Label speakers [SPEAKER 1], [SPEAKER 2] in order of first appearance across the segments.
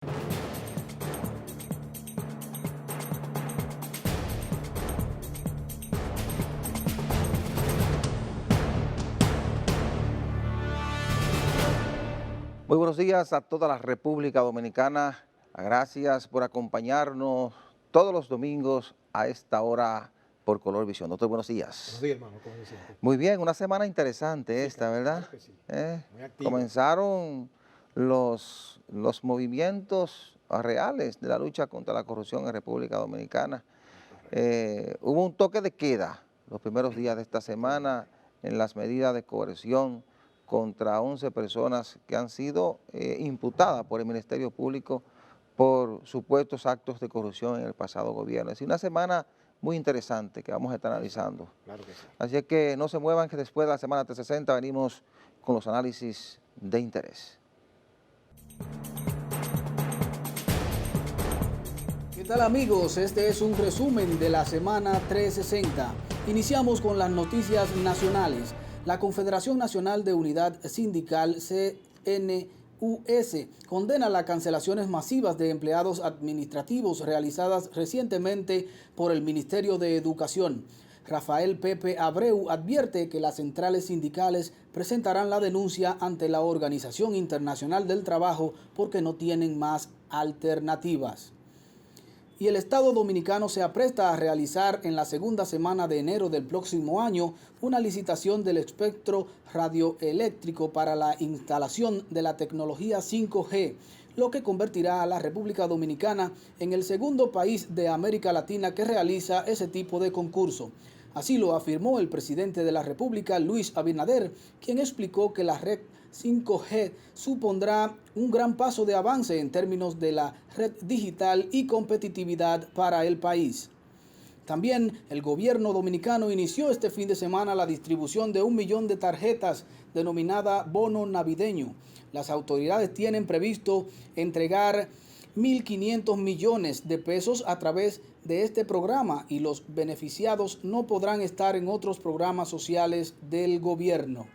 [SPEAKER 1] Muy buenos días a toda la República Dominicana. Gracias por acompañarnos todos los domingos a esta hora por Color Visión. Doctor, buenos días.
[SPEAKER 2] Buenos días, hermano. ¿Cómo se siente?
[SPEAKER 1] Muy bien, una semana interesante
[SPEAKER 2] Sí,
[SPEAKER 1] esta,
[SPEAKER 2] claro,
[SPEAKER 1] ¿verdad?
[SPEAKER 2] claro que sí. Muy activo.
[SPEAKER 1] Comenzaron los movimientos reales de la lucha contra la corrupción en República Dominicana. Hubo un toque de queda los primeros días de esta semana en las medidas de coerción contra 11 personas que han sido imputadas por el Ministerio Público por supuestos actos de corrupción en el pasado gobierno. Es decir, una semana muy interesante que vamos a estar analizando.
[SPEAKER 2] Claro que sí.
[SPEAKER 1] Así es que no se muevan, que después de la semana 360 venimos con los análisis de interés.
[SPEAKER 3] ¿Qué tal, amigos? Este es un resumen de la semana 360. Iniciamos con las noticias nacionales. La Confederación Nacional de Unidad Sindical, CNUS, condena las cancelaciones masivas de empleados administrativos realizadas recientemente por el Ministerio de Educación. Rafael Pepe Abreu advierte que las centrales sindicales presentarán la denuncia ante la Organización Internacional del Trabajo porque no tienen más alternativas. Y el Estado Dominicano se apresta a realizar en la segunda semana de enero del próximo año una licitación del espectro radioeléctrico para la instalación de la tecnología 5G, lo que convertirá a la República Dominicana en el segundo país de América Latina que realiza ese tipo de concurso. Así lo afirmó el presidente de la República, Luis Abinader, quien explicó que la red 5G supondrá un gran paso de avance en términos de la red digital y competitividad para el país. También el gobierno dominicano inició este fin de semana la distribución de 1 millón de tarjetas denominada bono navideño. Las autoridades tienen previsto entregar 1.500 millones de pesos a través de este programa y los beneficiados no podrán estar en otros programas sociales del gobierno.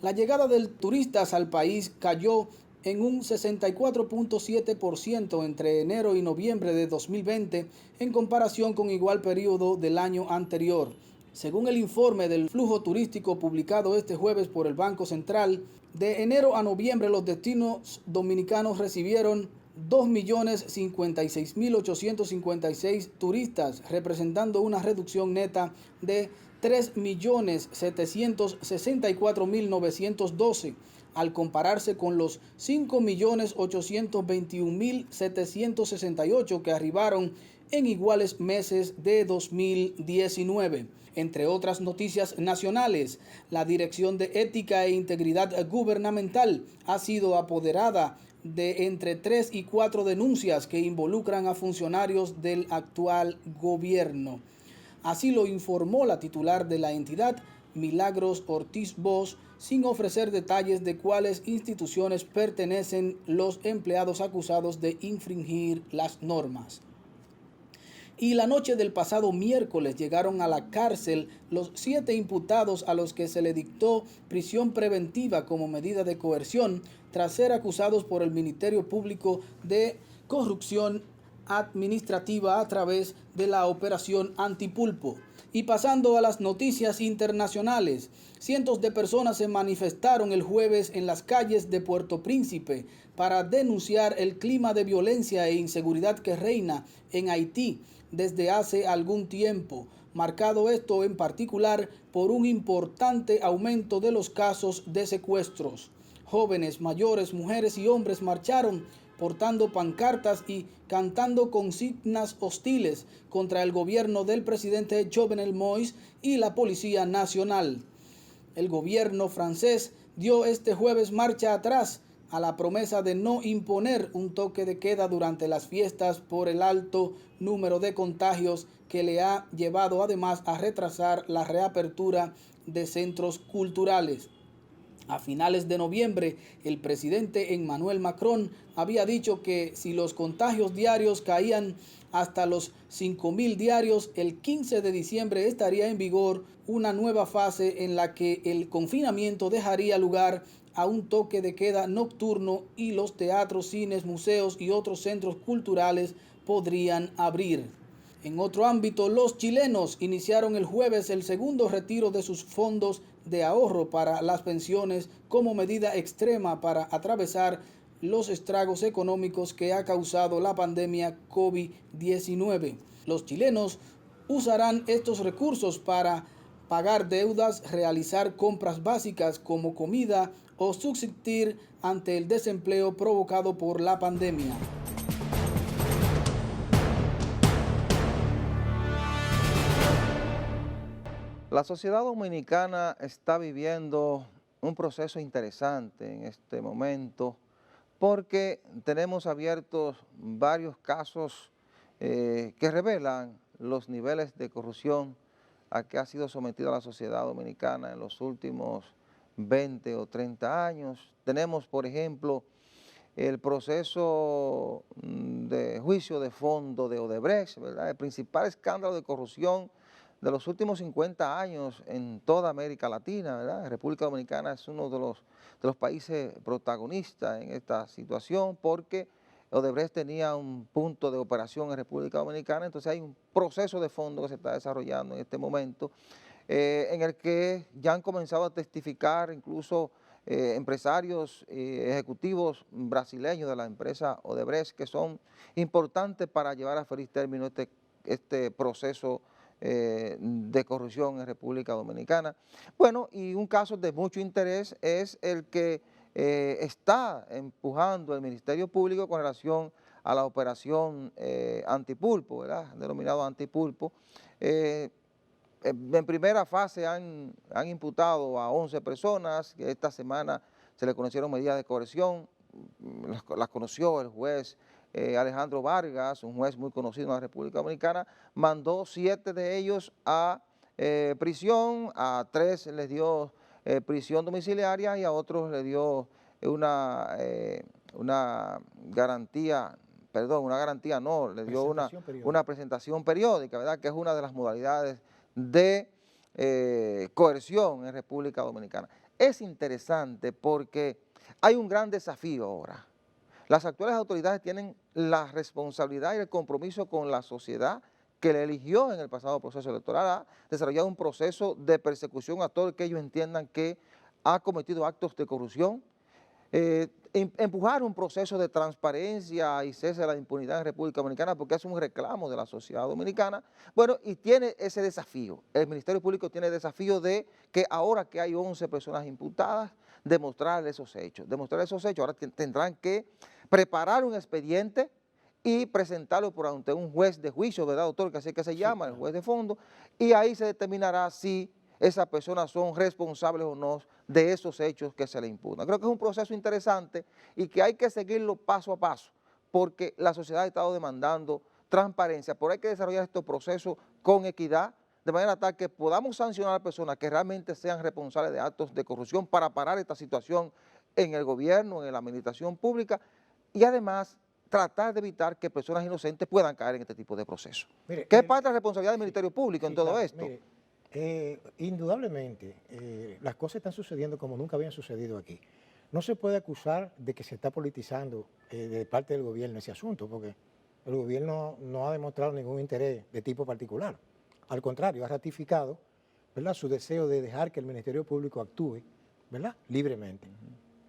[SPEAKER 3] La llegada de turistas al país cayó en un 64.7% entre enero y noviembre de 2020 en comparación con igual periodo del año anterior. Según el informe del flujo turístico publicado este jueves por el Banco Central, de enero a noviembre los destinos dominicanos recibieron 2.056.856 turistas, representando una reducción neta de 3.764.912, al compararse con los 5.821.768 que arribaron en iguales meses de 2019. Entre otras noticias nacionales, la Dirección de Ética e Integridad Gubernamental ha sido apoderada de entre 3 y 4 denuncias que involucran a funcionarios del actual gobierno. Así lo informó la titular de la entidad, Milagros Ortiz Bosch, sin ofrecer detalles de cuáles instituciones pertenecen los empleados acusados de infringir las normas. Y la noche del pasado miércoles llegaron a la cárcel los 7 imputados a los que se le dictó prisión preventiva como medida de coerción tras ser acusados por el Ministerio Público de corrupción administrativa a través de la operación Antipulpo. Y pasando a las noticias internacionales, cientos de personas se manifestaron el jueves en las calles de Puerto Príncipe para denunciar el clima de violencia e inseguridad que reina en Haití desde hace algún tiempo, marcado esto en particular por un importante aumento de los casos de secuestros. Jóvenes, mayores, mujeres y hombres marcharon portando pancartas y cantando consignas hostiles contra el gobierno del presidente Jovenel Moïse y la Policía Nacional. El gobierno francés dio este jueves marcha atrás a la promesa de no imponer un toque de queda durante las fiestas por el alto número de contagios que le ha llevado además a retrasar la reapertura de centros culturales. A finales de noviembre, el presidente Emmanuel Macron había dicho que si los contagios diarios caían hasta los 5.000 diarios, el 15 de diciembre estaría en vigor una nueva fase en la que el confinamiento dejaría lugar a un toque de queda nocturno y los teatros, cines, museos y otros centros culturales podrían abrir. En otro ámbito, los chilenos iniciaron el jueves el segundo retiro de sus fondos de ahorro para las pensiones como medida extrema para atravesar los estragos económicos que ha causado la pandemia COVID-19. Los chilenos usarán estos recursos para pagar deudas, realizar compras básicas como comida o subsistir ante el desempleo provocado por la pandemia.
[SPEAKER 1] La sociedad dominicana está viviendo un proceso interesante en este momento porque tenemos abiertos varios casos que revelan los niveles de corrupción a que ha sido sometida la sociedad dominicana en los últimos 20 o 30 años. Tenemos, por ejemplo, el proceso de juicio de fondo de Odebrecht, ¿verdad? El principal escándalo de corrupción de los últimos 50 años en toda América Latina, ¿verdad? República Dominicana es uno de los países protagonistas en esta situación porque Odebrecht tenía un punto de operación en República Dominicana, entonces hay un proceso de fondo que se está desarrollando en este momento en el que ya han comenzado a testificar incluso empresarios ejecutivos brasileños de la empresa Odebrecht que son importantes para llevar a feliz término este proceso de corrupción en República Dominicana. Bueno, y un caso de mucho interés es el que está empujando el Ministerio Público con relación a la operación antipulpo, ¿verdad? Denominado antipulpo. En primera fase han imputado a 11 personas, que esta semana se le conocieron medidas de coerción, las conoció el juez Alejandro Vargas, un juez muy conocido en la República Dominicana, mandó 7 de ellos a prisión, a 3 les dio prisión domiciliaria y a otros le dio una garantía, perdón, una garantía no, le dio una presentación periódica, ¿verdad? Que es una de las modalidades de coerción en República Dominicana. Es interesante porque hay un gran desafío ahora. Las actuales autoridades tienen la responsabilidad y el compromiso con la sociedad que le eligió en el pasado proceso electoral a desarrollar un proceso de persecución a todo el que ellos entiendan que ha cometido actos de corrupción, empujar un proceso de transparencia y cese de la impunidad en República Dominicana porque es un reclamo de la sociedad dominicana. Bueno, y tiene ese desafío. El Ministerio Público tiene el desafío de que ahora que hay 11 personas imputadas, demostrar esos hechos. Ahora tendrán que preparar un expediente y presentarlo por ante un juez de juicio, ¿verdad, doctor? Que así que se llama, el juez de fondo, y ahí se determinará si esas personas son responsables o no de esos hechos que se le imputan. Creo que es un proceso interesante y que hay que seguirlo paso a paso, porque la sociedad ha estado demandando transparencia, pero hay que desarrollar estos procesos con equidad, de manera tal que podamos sancionar a personas que realmente sean responsables de actos de corrupción para parar esta situación en el gobierno, en la administración pública y además tratar de evitar que personas inocentes puedan caer en este tipo de procesos.
[SPEAKER 2] Mire,
[SPEAKER 1] ¿Qué es parte de la responsabilidad del Ministerio Público en todo
[SPEAKER 2] claro,
[SPEAKER 1] esto?
[SPEAKER 2] Mire, indudablemente, las cosas están sucediendo como nunca habían sucedido aquí. No se puede acusar de que se está politizando de parte del gobierno ese asunto, porque el gobierno no ha demostrado ningún interés de tipo particular. Al contrario, ha ratificado, ¿verdad?, su deseo de dejar que el Ministerio Público actúe, ¿verdad?, libremente.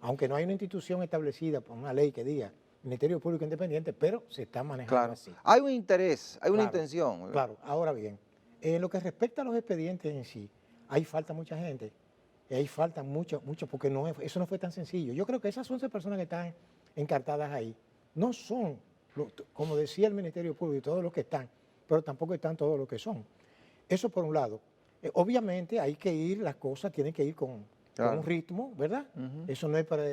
[SPEAKER 2] Aunque no hay una institución establecida por una ley que diga Ministerio Público Independiente, pero se está manejando así.
[SPEAKER 1] Hay un interés, hay una intención, ¿verdad?
[SPEAKER 2] Claro, ahora bien, en lo que respecta a los expedientes en sí, ahí falta mucha gente, ahí falta mucho, porque eso no fue tan sencillo. Yo creo que esas 11 personas que están encartadas ahí no son, como decía el Ministerio Público, todos los que están, pero tampoco están todos los que son. Eso por un lado. Obviamente hay que ir, las cosas tienen que ir con un ritmo, ¿verdad? Eso no es para,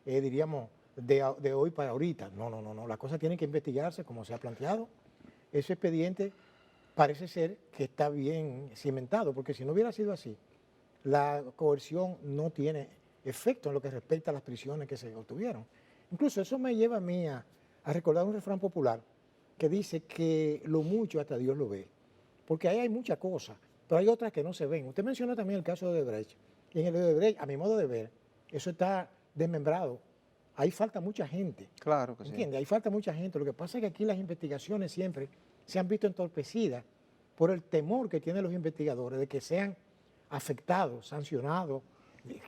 [SPEAKER 2] diríamos, de hoy para ahorita. No, las cosas tienen que investigarse como se ha planteado. Ese expediente parece ser que está bien cimentado, porque si no hubiera sido así, la coerción no tiene efecto en lo que respecta a las prisiones que se obtuvieron. Incluso eso me lleva a mí a recordar un refrán popular que dice que lo mucho hasta Dios lo ve, porque ahí hay muchas cosas, pero hay otras que no se ven. Usted menciona también el caso de Odebrecht. Y en el de Odebrecht, a mi modo de ver, eso está desmembrado. Ahí falta mucha gente.
[SPEAKER 1] Claro que sí.
[SPEAKER 2] ¿Entiendes? Ahí falta mucha gente. Lo que pasa es que aquí las investigaciones siempre se han visto entorpecidas por el temor que tienen los investigadores de que sean afectados, sancionados,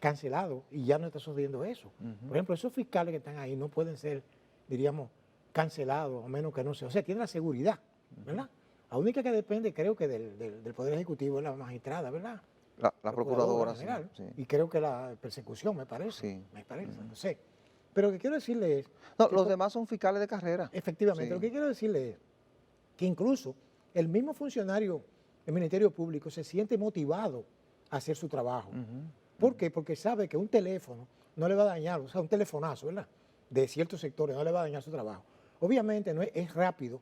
[SPEAKER 2] cancelados, y ya no está sucediendo eso. Por ejemplo, esos fiscales que están ahí no pueden ser, diríamos, cancelados, a menos que no sea. O sea, tienen la seguridad, ¿verdad? La única que depende, creo que del Poder Ejecutivo es la magistrada, ¿verdad?
[SPEAKER 1] La procuradora,
[SPEAKER 2] general,
[SPEAKER 1] sí.
[SPEAKER 2] Y creo que la persecución, me parece.
[SPEAKER 1] Sí.
[SPEAKER 2] Me parece, no sé. Pero lo que quiero decirle es...
[SPEAKER 1] No,
[SPEAKER 2] que
[SPEAKER 1] los demás son fiscales de carrera.
[SPEAKER 2] Efectivamente,
[SPEAKER 1] Sí.
[SPEAKER 2] lo que quiero decirle es que incluso el mismo funcionario del Ministerio Público se siente motivado a hacer su trabajo. ¿Por qué? Porque sabe que un teléfono no le va a dañar, o sea, un telefonazo, ¿verdad?, de ciertos sectores no le va a dañar su trabajo. Obviamente no es rápido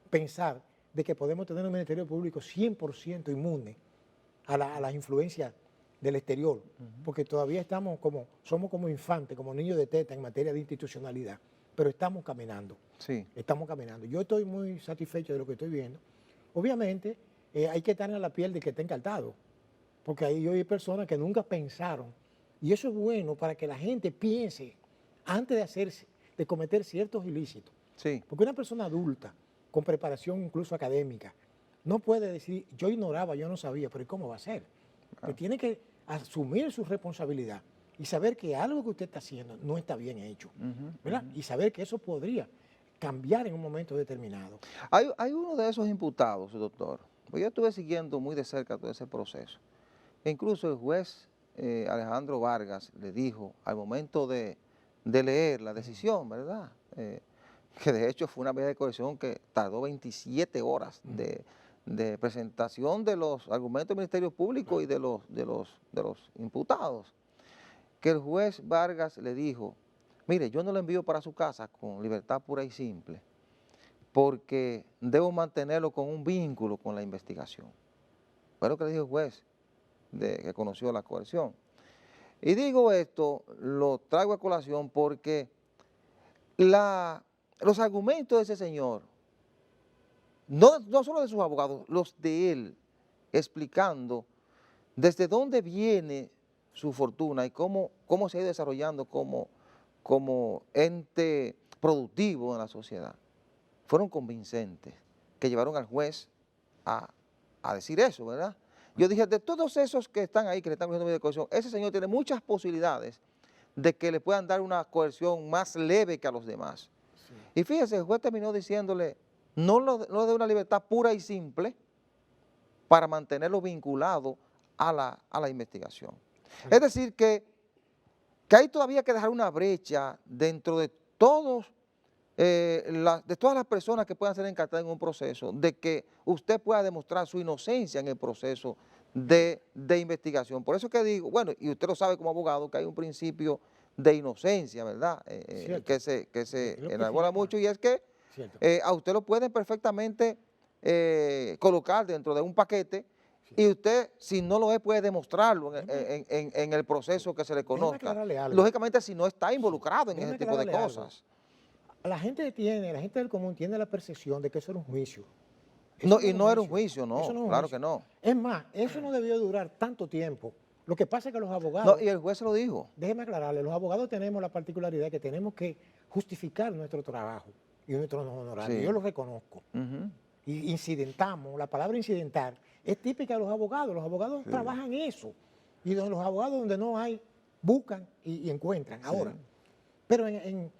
[SPEAKER 2] pensar de que podemos tener un Ministerio Público 100% inmune a las influencias del exterior, porque todavía somos como infantes, como niños de teta en materia de institucionalidad, pero estamos caminando.
[SPEAKER 1] Sí.
[SPEAKER 2] Estamos caminando. Yo estoy muy satisfecho de lo que estoy viendo. Obviamente hay que estar en la piel de que está encartado, porque ahí hay personas que nunca pensaron, y eso es bueno para que la gente piense antes de cometer ciertos ilícitos.
[SPEAKER 1] Sí.
[SPEAKER 2] Porque una persona adulta, con preparación incluso académica, no puede decir, yo ignoraba, yo no sabía, pero ¿y cómo va a ser? Que tiene que asumir su responsabilidad y saber que algo que usted está haciendo no está bien hecho, ¿verdad? Y saber que eso podría cambiar en un momento determinado.
[SPEAKER 1] Hay uno de esos imputados, doctor, pues yo estuve siguiendo muy de cerca todo ese proceso. E incluso el juez Alejandro Vargas le dijo al momento de leer la decisión, ¿verdad?, que de hecho fue una medida de coerción que tardó 27 horas de presentación de los argumentos del Ministerio Público y de los imputados, que el juez Vargas le dijo, mire, yo no lo envío para su casa con libertad pura y simple, porque debo mantenerlo con un vínculo con la investigación. Fue lo que le dijo el juez que conoció la coerción. Y digo esto, lo traigo a colación porque los argumentos de ese señor, no solo de sus abogados, los de él, explicando desde dónde viene su fortuna y cómo se ha ido desarrollando como ente productivo en la sociedad, fueron convincentes, que llevaron al juez a decir eso, ¿verdad? Yo dije, de todos esos que están ahí, que le están cogiendo medida de coerción, ese señor tiene muchas posibilidades de que le puedan dar una coerción más leve que a los demás. Sí. Y fíjese, el juez terminó diciéndole, no le dé una libertad pura y simple para mantenerlo vinculado a la investigación. Sí. Es decir, que hay todavía que dejar una brecha dentro de todas las personas que puedan ser encartadas en un proceso, de que usted pueda demostrar su inocencia en el proceso de investigación. Por eso que digo, bueno, y usted lo sabe como abogado, que hay un principio de inocencia, ¿verdad?, que se elabora mucho, y es que a usted lo pueden perfectamente colocar dentro de un paquete, y usted, si no lo es, puede demostrarlo en el proceso que se le conozca. Lógicamente, si no está involucrado en ese tipo de cosas.
[SPEAKER 2] La gente del común tiene la percepción de que eso era un juicio.
[SPEAKER 1] No, y no era un juicio, no, claro que no.
[SPEAKER 2] Es más, eso no debió durar tanto tiempo. Lo que pasa es que los abogados...
[SPEAKER 1] No, y el juez se lo dijo.
[SPEAKER 2] Déjeme aclararle, los abogados tenemos la particularidad que tenemos que justificar nuestro trabajo y nuestros honorarios. Sí. Yo lo reconozco. Y incidentamos, la palabra incidentar es típica de los abogados sí. Trabajan eso. Y los abogados donde no hay, buscan y encuentran. Sí. Ahora, pero en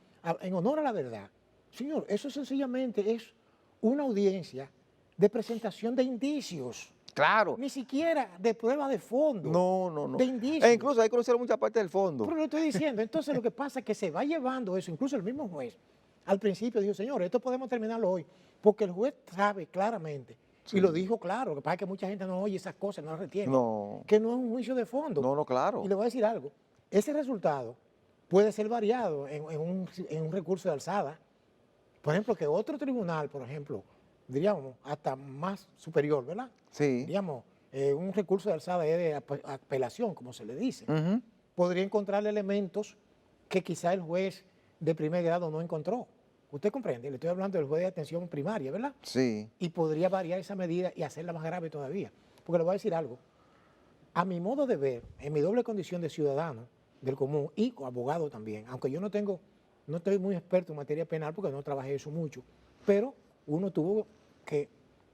[SPEAKER 2] honor a la verdad, señor, eso sencillamente es una audiencia de presentación de indicios.
[SPEAKER 1] Claro.
[SPEAKER 2] Ni siquiera de prueba de fondo.
[SPEAKER 1] No.
[SPEAKER 2] De indicios.
[SPEAKER 1] E incluso hay que conocer mucha parte del fondo.
[SPEAKER 2] Pero lo estoy diciendo. Entonces lo que pasa es que se va llevando eso. Incluso el mismo juez al principio dijo, señor, esto podemos terminarlo hoy. Porque el juez sabe claramente, sí. Y lo dijo claro, lo que pasa es que mucha gente no oye esas cosas, no las retiene.
[SPEAKER 1] No.
[SPEAKER 2] Que no es un juicio de fondo.
[SPEAKER 1] No, claro.
[SPEAKER 2] Y le voy a decir algo. Ese resultado puede ser variado en un recurso de alzada. Por ejemplo, que otro tribunal, por ejemplo, diríamos, hasta más superior, ¿verdad?
[SPEAKER 1] Sí.
[SPEAKER 2] Diríamos, un recurso de alzada es de apelación, como se le dice. Podría encontrar elementos que quizá el juez de primer grado no encontró. ¿Usted comprende? Le estoy hablando del juez de atención primaria, ¿verdad?
[SPEAKER 1] Sí.
[SPEAKER 2] Y podría variar esa medida y hacerla más grave todavía. Porque le voy a decir algo. A mi modo de ver, en mi doble condición de ciudadano del común y abogado también, aunque yo no estoy muy experto en materia penal porque no trabajé eso mucho, pero uno tuvo que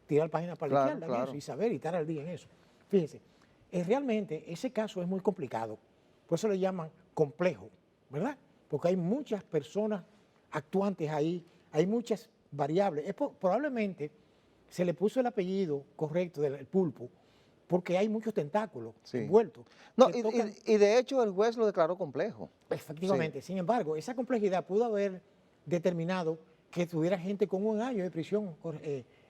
[SPEAKER 2] tirar páginas para la
[SPEAKER 1] Claro,
[SPEAKER 2] izquierda en
[SPEAKER 1] claro.
[SPEAKER 2] eso y saber y estar al día en eso. Fíjense, realmente ese caso es muy complicado, por eso le llaman complejo, ¿verdad? Porque hay muchas personas actuantes ahí, hay muchas variables. Probablemente se le puso el apellido correcto del pulpo porque hay muchos tentáculos
[SPEAKER 1] Sí.
[SPEAKER 2] envueltos.
[SPEAKER 1] No,
[SPEAKER 2] que tocan-
[SPEAKER 1] y de hecho el juez lo declaró complejo.
[SPEAKER 2] Efectivamente. Sin embargo, esa complejidad pudo haber determinado que tuviera gente con 1 año de prisión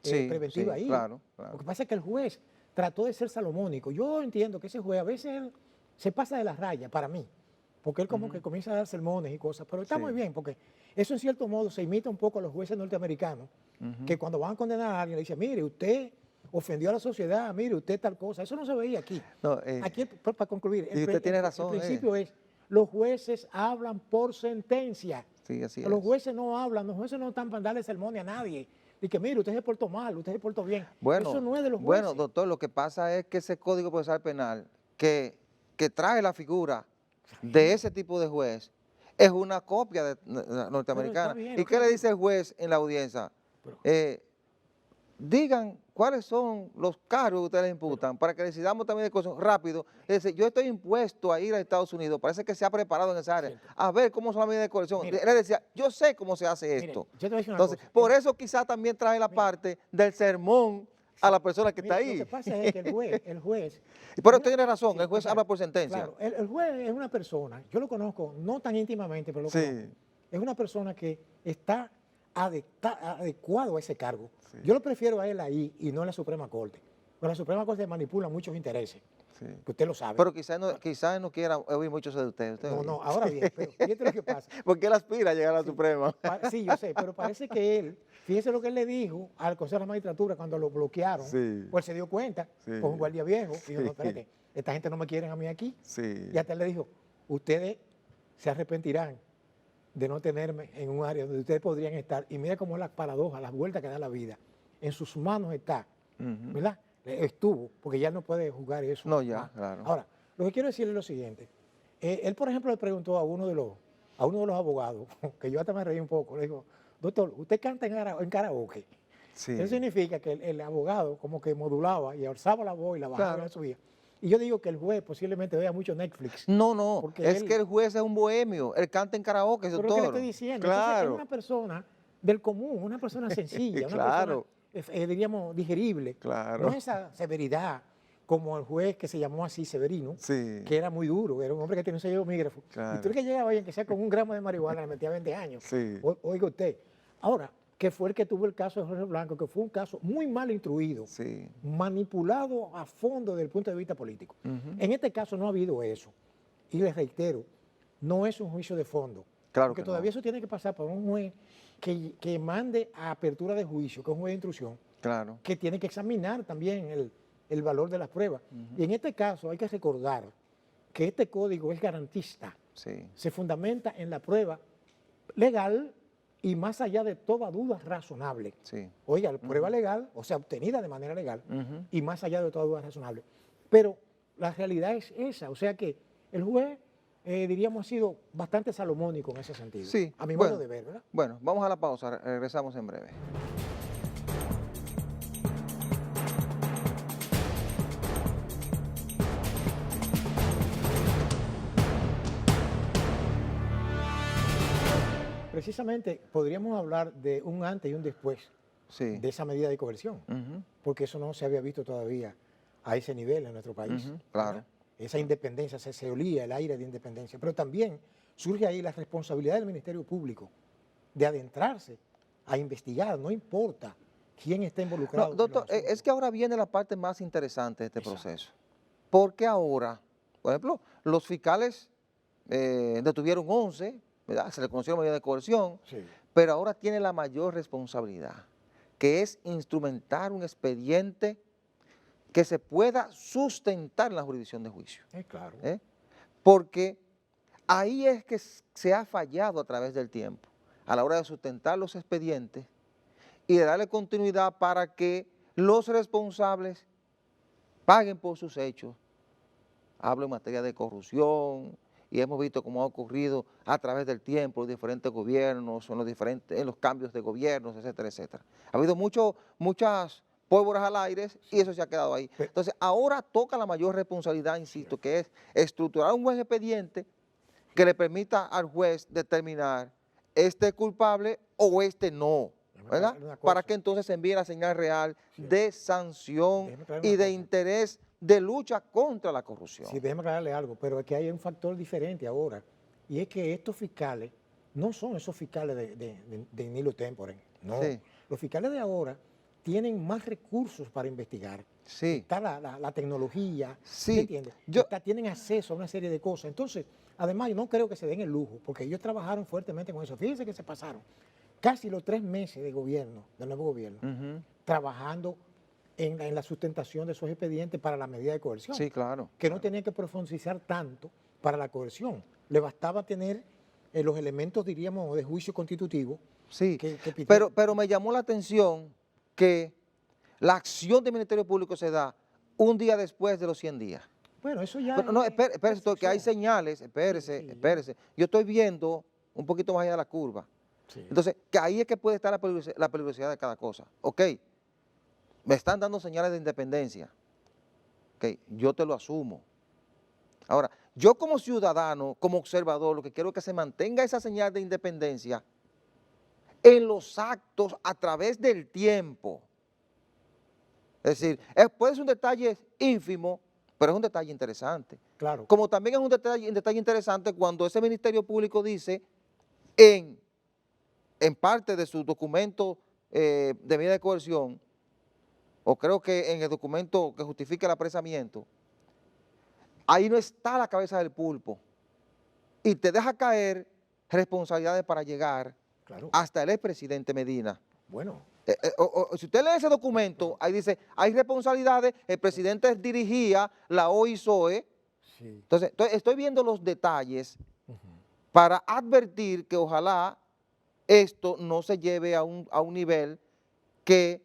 [SPEAKER 2] preventiva
[SPEAKER 1] Sí,
[SPEAKER 2] ahí.
[SPEAKER 1] claro,
[SPEAKER 2] Lo
[SPEAKER 1] claro.
[SPEAKER 2] que pasa es que el juez trató de ser salomónico. Yo entiendo que ese juez a veces él se pasa de la raya para mí, porque él como que comienza a dar sermones y cosas, pero está
[SPEAKER 1] Sí.
[SPEAKER 2] muy bien, porque eso en cierto modo se imita un poco a los jueces norteamericanos, que cuando van a condenar a alguien le dicen, mire, usted ofendió a la sociedad, mire, usted tal cosa. Eso no se veía aquí.
[SPEAKER 1] No,
[SPEAKER 2] Aquí, para concluir,
[SPEAKER 1] y usted tiene razón,
[SPEAKER 2] el principio es, los jueces hablan por sentencia.
[SPEAKER 1] Sí, así
[SPEAKER 2] Los
[SPEAKER 1] es.
[SPEAKER 2] jueces no hablan, los jueces no están para darle sermón a nadie. Y que mire, usted se portó mal, usted se portó bien.
[SPEAKER 1] Bueno,
[SPEAKER 2] Eso no es de los jueces.
[SPEAKER 1] bueno, doctor, lo que pasa es que ese Código Procesal Penal que trae la figura de ese tipo de juez es una copia norteamericana.
[SPEAKER 2] bien,
[SPEAKER 1] ¿Y
[SPEAKER 2] lo
[SPEAKER 1] qué
[SPEAKER 2] que
[SPEAKER 1] le
[SPEAKER 2] digo.
[SPEAKER 1] dice el juez en la audiencia?
[SPEAKER 2] Pero-
[SPEAKER 1] Digan cuáles son los cargos que ustedes le imputan para que decidamos también de cosas rápido. Es decir, yo estoy impuesto a ir a Estados Unidos, parece que se ha preparado en esa área,
[SPEAKER 2] Cierto.
[SPEAKER 1] a ver cómo son las medidas de coerción.
[SPEAKER 2] Mira.
[SPEAKER 1] Él decía, yo sé cómo se hace
[SPEAKER 2] Mire,
[SPEAKER 1] esto.
[SPEAKER 2] yo te voy a decir una
[SPEAKER 1] Entonces,
[SPEAKER 2] cosa.
[SPEAKER 1] por eso quizás también trae la parte del sermón a la persona que
[SPEAKER 2] Mira,
[SPEAKER 1] está ahí.
[SPEAKER 2] Lo que pasa es que el juez
[SPEAKER 1] Pero tiene razón, el juez
[SPEAKER 2] claro,
[SPEAKER 1] habla por sentencia.
[SPEAKER 2] Claro, el juez es una persona, yo lo conozco no tan íntimamente, pero lo
[SPEAKER 1] Sí.
[SPEAKER 2] conozco. Es una persona que está adecuado a ese cargo.
[SPEAKER 1] Sí.
[SPEAKER 2] Yo lo prefiero a él ahí y no en la Suprema Corte. Porque la Suprema Corte manipula muchos intereses,
[SPEAKER 1] Sí.
[SPEAKER 2] que usted lo sabe.
[SPEAKER 1] Pero quizás no quiera oír mucho eso de usted.
[SPEAKER 2] No,
[SPEAKER 1] oye.
[SPEAKER 2] no, ahora bien, pero fíjate lo que pasa.
[SPEAKER 1] Porque él aspira a llegar a la Suprema.
[SPEAKER 2] Sí, yo sé, pero parece que él, fíjese lo que él le dijo al Consejo de la Magistratura cuando lo bloquearon,
[SPEAKER 1] Sí.
[SPEAKER 2] pues se dio cuenta,
[SPEAKER 1] Sí.
[SPEAKER 2] con un guardia viejo, y dijo,
[SPEAKER 1] Sí.
[SPEAKER 2] no, espérate, esta gente no me quiere a mí aquí.
[SPEAKER 1] Sí.
[SPEAKER 2] Y hasta él le dijo, ustedes se arrepentirán de no tenerme en un área donde ustedes podrían estar. Y mira cómo es la paradoja, las vueltas que da la vida. En sus manos está,
[SPEAKER 1] Ujú.
[SPEAKER 2] ¿verdad? Estuvo, porque ya no puede juzgar eso.
[SPEAKER 1] No, ya,
[SPEAKER 2] más.
[SPEAKER 1] claro.
[SPEAKER 2] Ahora, lo que quiero decirle es lo siguiente. Él, por ejemplo, le preguntó a uno de los abogados, que yo hasta me reí un poco, le dijo, doctor, ¿usted canta en karaoke?
[SPEAKER 1] Sí.
[SPEAKER 2] Eso significa que el abogado como que modulaba y alzaba la voz y la bajaba y
[SPEAKER 1] Claro.
[SPEAKER 2] la subía. Y yo digo que el juez posiblemente vea mucho Netflix.
[SPEAKER 1] No,
[SPEAKER 2] Porque
[SPEAKER 1] es
[SPEAKER 2] él-
[SPEAKER 1] que el juez es un bohemio, él canta en karaoke,
[SPEAKER 2] Pero
[SPEAKER 1] doctor.
[SPEAKER 2] es que le estoy diciendo, entonces, es
[SPEAKER 1] Claro,
[SPEAKER 2] una persona del común, una persona sencilla, una
[SPEAKER 1] Claro.
[SPEAKER 2] persona, diríamos, digerible.
[SPEAKER 1] Claro.
[SPEAKER 2] No esa severidad como el juez que se llamó así Severino,
[SPEAKER 1] Sí.
[SPEAKER 2] que era muy duro, era un hombre que tenía un sello homígrafo.
[SPEAKER 1] Claro.
[SPEAKER 2] Y tú el que llegaba ahí, aunque sea con 1 gramo de marihuana, le metía 20 años.
[SPEAKER 1] Sí.
[SPEAKER 2] Oiga usted. Ahora, que fue el que tuvo el caso de Jorge Blanco, que fue un caso muy mal instruido,
[SPEAKER 1] Sí.
[SPEAKER 2] manipulado a fondo desde el punto de vista político.
[SPEAKER 1] Ujú.
[SPEAKER 2] En este caso no ha habido eso. Y les reitero, no es un juicio de fondo.
[SPEAKER 1] Claro
[SPEAKER 2] Porque
[SPEAKER 1] que
[SPEAKER 2] todavía
[SPEAKER 1] no.
[SPEAKER 2] eso tiene que pasar por un juez que mande a apertura de juicio, que es un juez de instrucción,
[SPEAKER 1] Claro.
[SPEAKER 2] que tiene que examinar también el valor de las pruebas. Y en este caso hay que recordar que este código es garantista,
[SPEAKER 1] Sí.
[SPEAKER 2] se fundamenta en la prueba legal y más allá de toda duda razonable.
[SPEAKER 1] Sí.
[SPEAKER 2] Oiga, la prueba legal, o sea, obtenida de manera legal,
[SPEAKER 1] Ujú.
[SPEAKER 2] y más allá de toda duda razonable. Pero la realidad es esa, o sea que el juez, diríamos, ha sido bastante salomónico en ese sentido.
[SPEAKER 1] Sí,
[SPEAKER 2] A mi
[SPEAKER 1] bueno.
[SPEAKER 2] modo de ver, ¿verdad?
[SPEAKER 1] Bueno, vamos a la pausa, regresamos en breve.
[SPEAKER 2] Precisamente podríamos hablar de un antes y un después
[SPEAKER 1] Sí.
[SPEAKER 2] de esa medida de coerción,
[SPEAKER 1] Ujú.
[SPEAKER 2] porque eso no se había visto todavía a ese nivel en nuestro país.
[SPEAKER 1] Ujú, claro.
[SPEAKER 2] ¿verdad? Esa independencia, se olía el aire de independencia, pero también surge ahí la responsabilidad del Ministerio Público de adentrarse a investigar, no importa quién está involucrado.
[SPEAKER 1] No,
[SPEAKER 2] en los
[SPEAKER 1] doctor, es
[SPEAKER 2] asuntos.
[SPEAKER 1] que ahora viene la parte más interesante de este
[SPEAKER 2] Exacto.
[SPEAKER 1] proceso. Porque ahora, por ejemplo, los fiscales detuvieron 11, ¿verdad? Se le conoció medida de coerción,
[SPEAKER 2] Sí.
[SPEAKER 1] pero ahora tiene la mayor responsabilidad, que es instrumentar un expediente que se pueda sustentar en la jurisdicción de juicio.
[SPEAKER 2] Claro.
[SPEAKER 1] ¿eh? Porque ahí es que se ha fallado a través del tiempo, a la hora de sustentar los expedientes y de darle continuidad para que los responsables paguen por sus hechos. Hablo en materia de corrupción y hemos visto cómo ha ocurrido a través del tiempo, los diferentes gobiernos, en los cambios de gobiernos, etcétera, etcétera. Ha habido muchas pólvoras al aire y eso se ha quedado ahí. Entonces, ahora toca la mayor responsabilidad, insisto, que es estructurar un buen expediente que le permita al juez determinar este es culpable o este no, ¿verdad? Para que entonces se envíe la señal real de sanción y de interés de lucha contra la corrupción.
[SPEAKER 2] Sí, déjeme aclararle algo, pero es que hay un factor diferente ahora, y es que estos fiscales no son esos fiscales de nihilo tempore, no.
[SPEAKER 1] Sí.
[SPEAKER 2] Los fiscales de ahora tienen más recursos para investigar.
[SPEAKER 1] Sí.
[SPEAKER 2] Está la tecnología,
[SPEAKER 1] Sí.
[SPEAKER 2] ¿me entiende? Tienen acceso a una serie de cosas. Entonces, además, yo no creo que se den el lujo, porque ellos trabajaron fuertemente con eso. Fíjense que se pasaron casi los 3 meses de gobierno, del nuevo gobierno, trabajando en la sustentación de esos expedientes para la medida de coerción.
[SPEAKER 1] Sí, claro.
[SPEAKER 2] Que no tenía que profundizar tanto para la coerción. Le bastaba tener los elementos, diríamos, de juicio constitutivo.
[SPEAKER 1] Sí, pero me llamó la atención que la acción del Ministerio Público se da un día después de los 100 días.
[SPEAKER 2] Bueno, eso ya...
[SPEAKER 1] No, espérese, que hay señales, espérese. Yo estoy viendo un poquito más allá de la curva. Sí. Entonces, que ahí es que puede estar la peligrosidad de cada cosa. Ok, me están dando señales de independencia. Ok, yo te lo asumo. Ahora, yo como ciudadano, como observador, lo que quiero es que se mantenga esa señal de independencia en los actos a través del tiempo. Es decir, puede ser un detalle ínfimo, pero es un detalle interesante.
[SPEAKER 2] Claro.
[SPEAKER 1] Como también es un detalle interesante cuando ese Ministerio Público dice en parte de su documento de medida de coerción, o creo que en el documento que justifica el apresamiento, ahí no está la cabeza del pulpo y te deja caer responsabilidades para llegar hasta el expresidente Medina.
[SPEAKER 2] Bueno.
[SPEAKER 1] Si usted lee ese documento, ahí dice, hay responsabilidades, el presidente dirigía la OISOE. Sí. Entonces, estoy viendo los detalles para advertir que ojalá esto no se lleve a un nivel que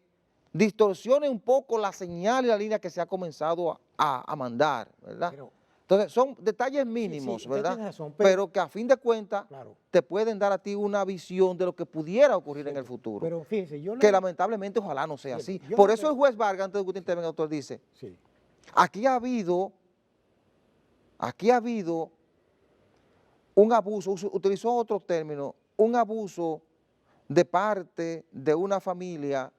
[SPEAKER 1] distorsione un poco la señal y la línea que se ha comenzado a mandar, ¿verdad? Entonces, son detalles mínimos, ¿verdad? Razón, pero que a fin de cuentas te pueden dar a ti una visión de lo que pudiera ocurrir en el futuro.
[SPEAKER 2] Pero fíjese,
[SPEAKER 1] que lamentablemente ojalá no sea así. Por eso el juez Vargas, antes de que usted intervenga, doctor, dice, aquí ha habido un abuso, utilizó otro término, un abuso de parte de una familia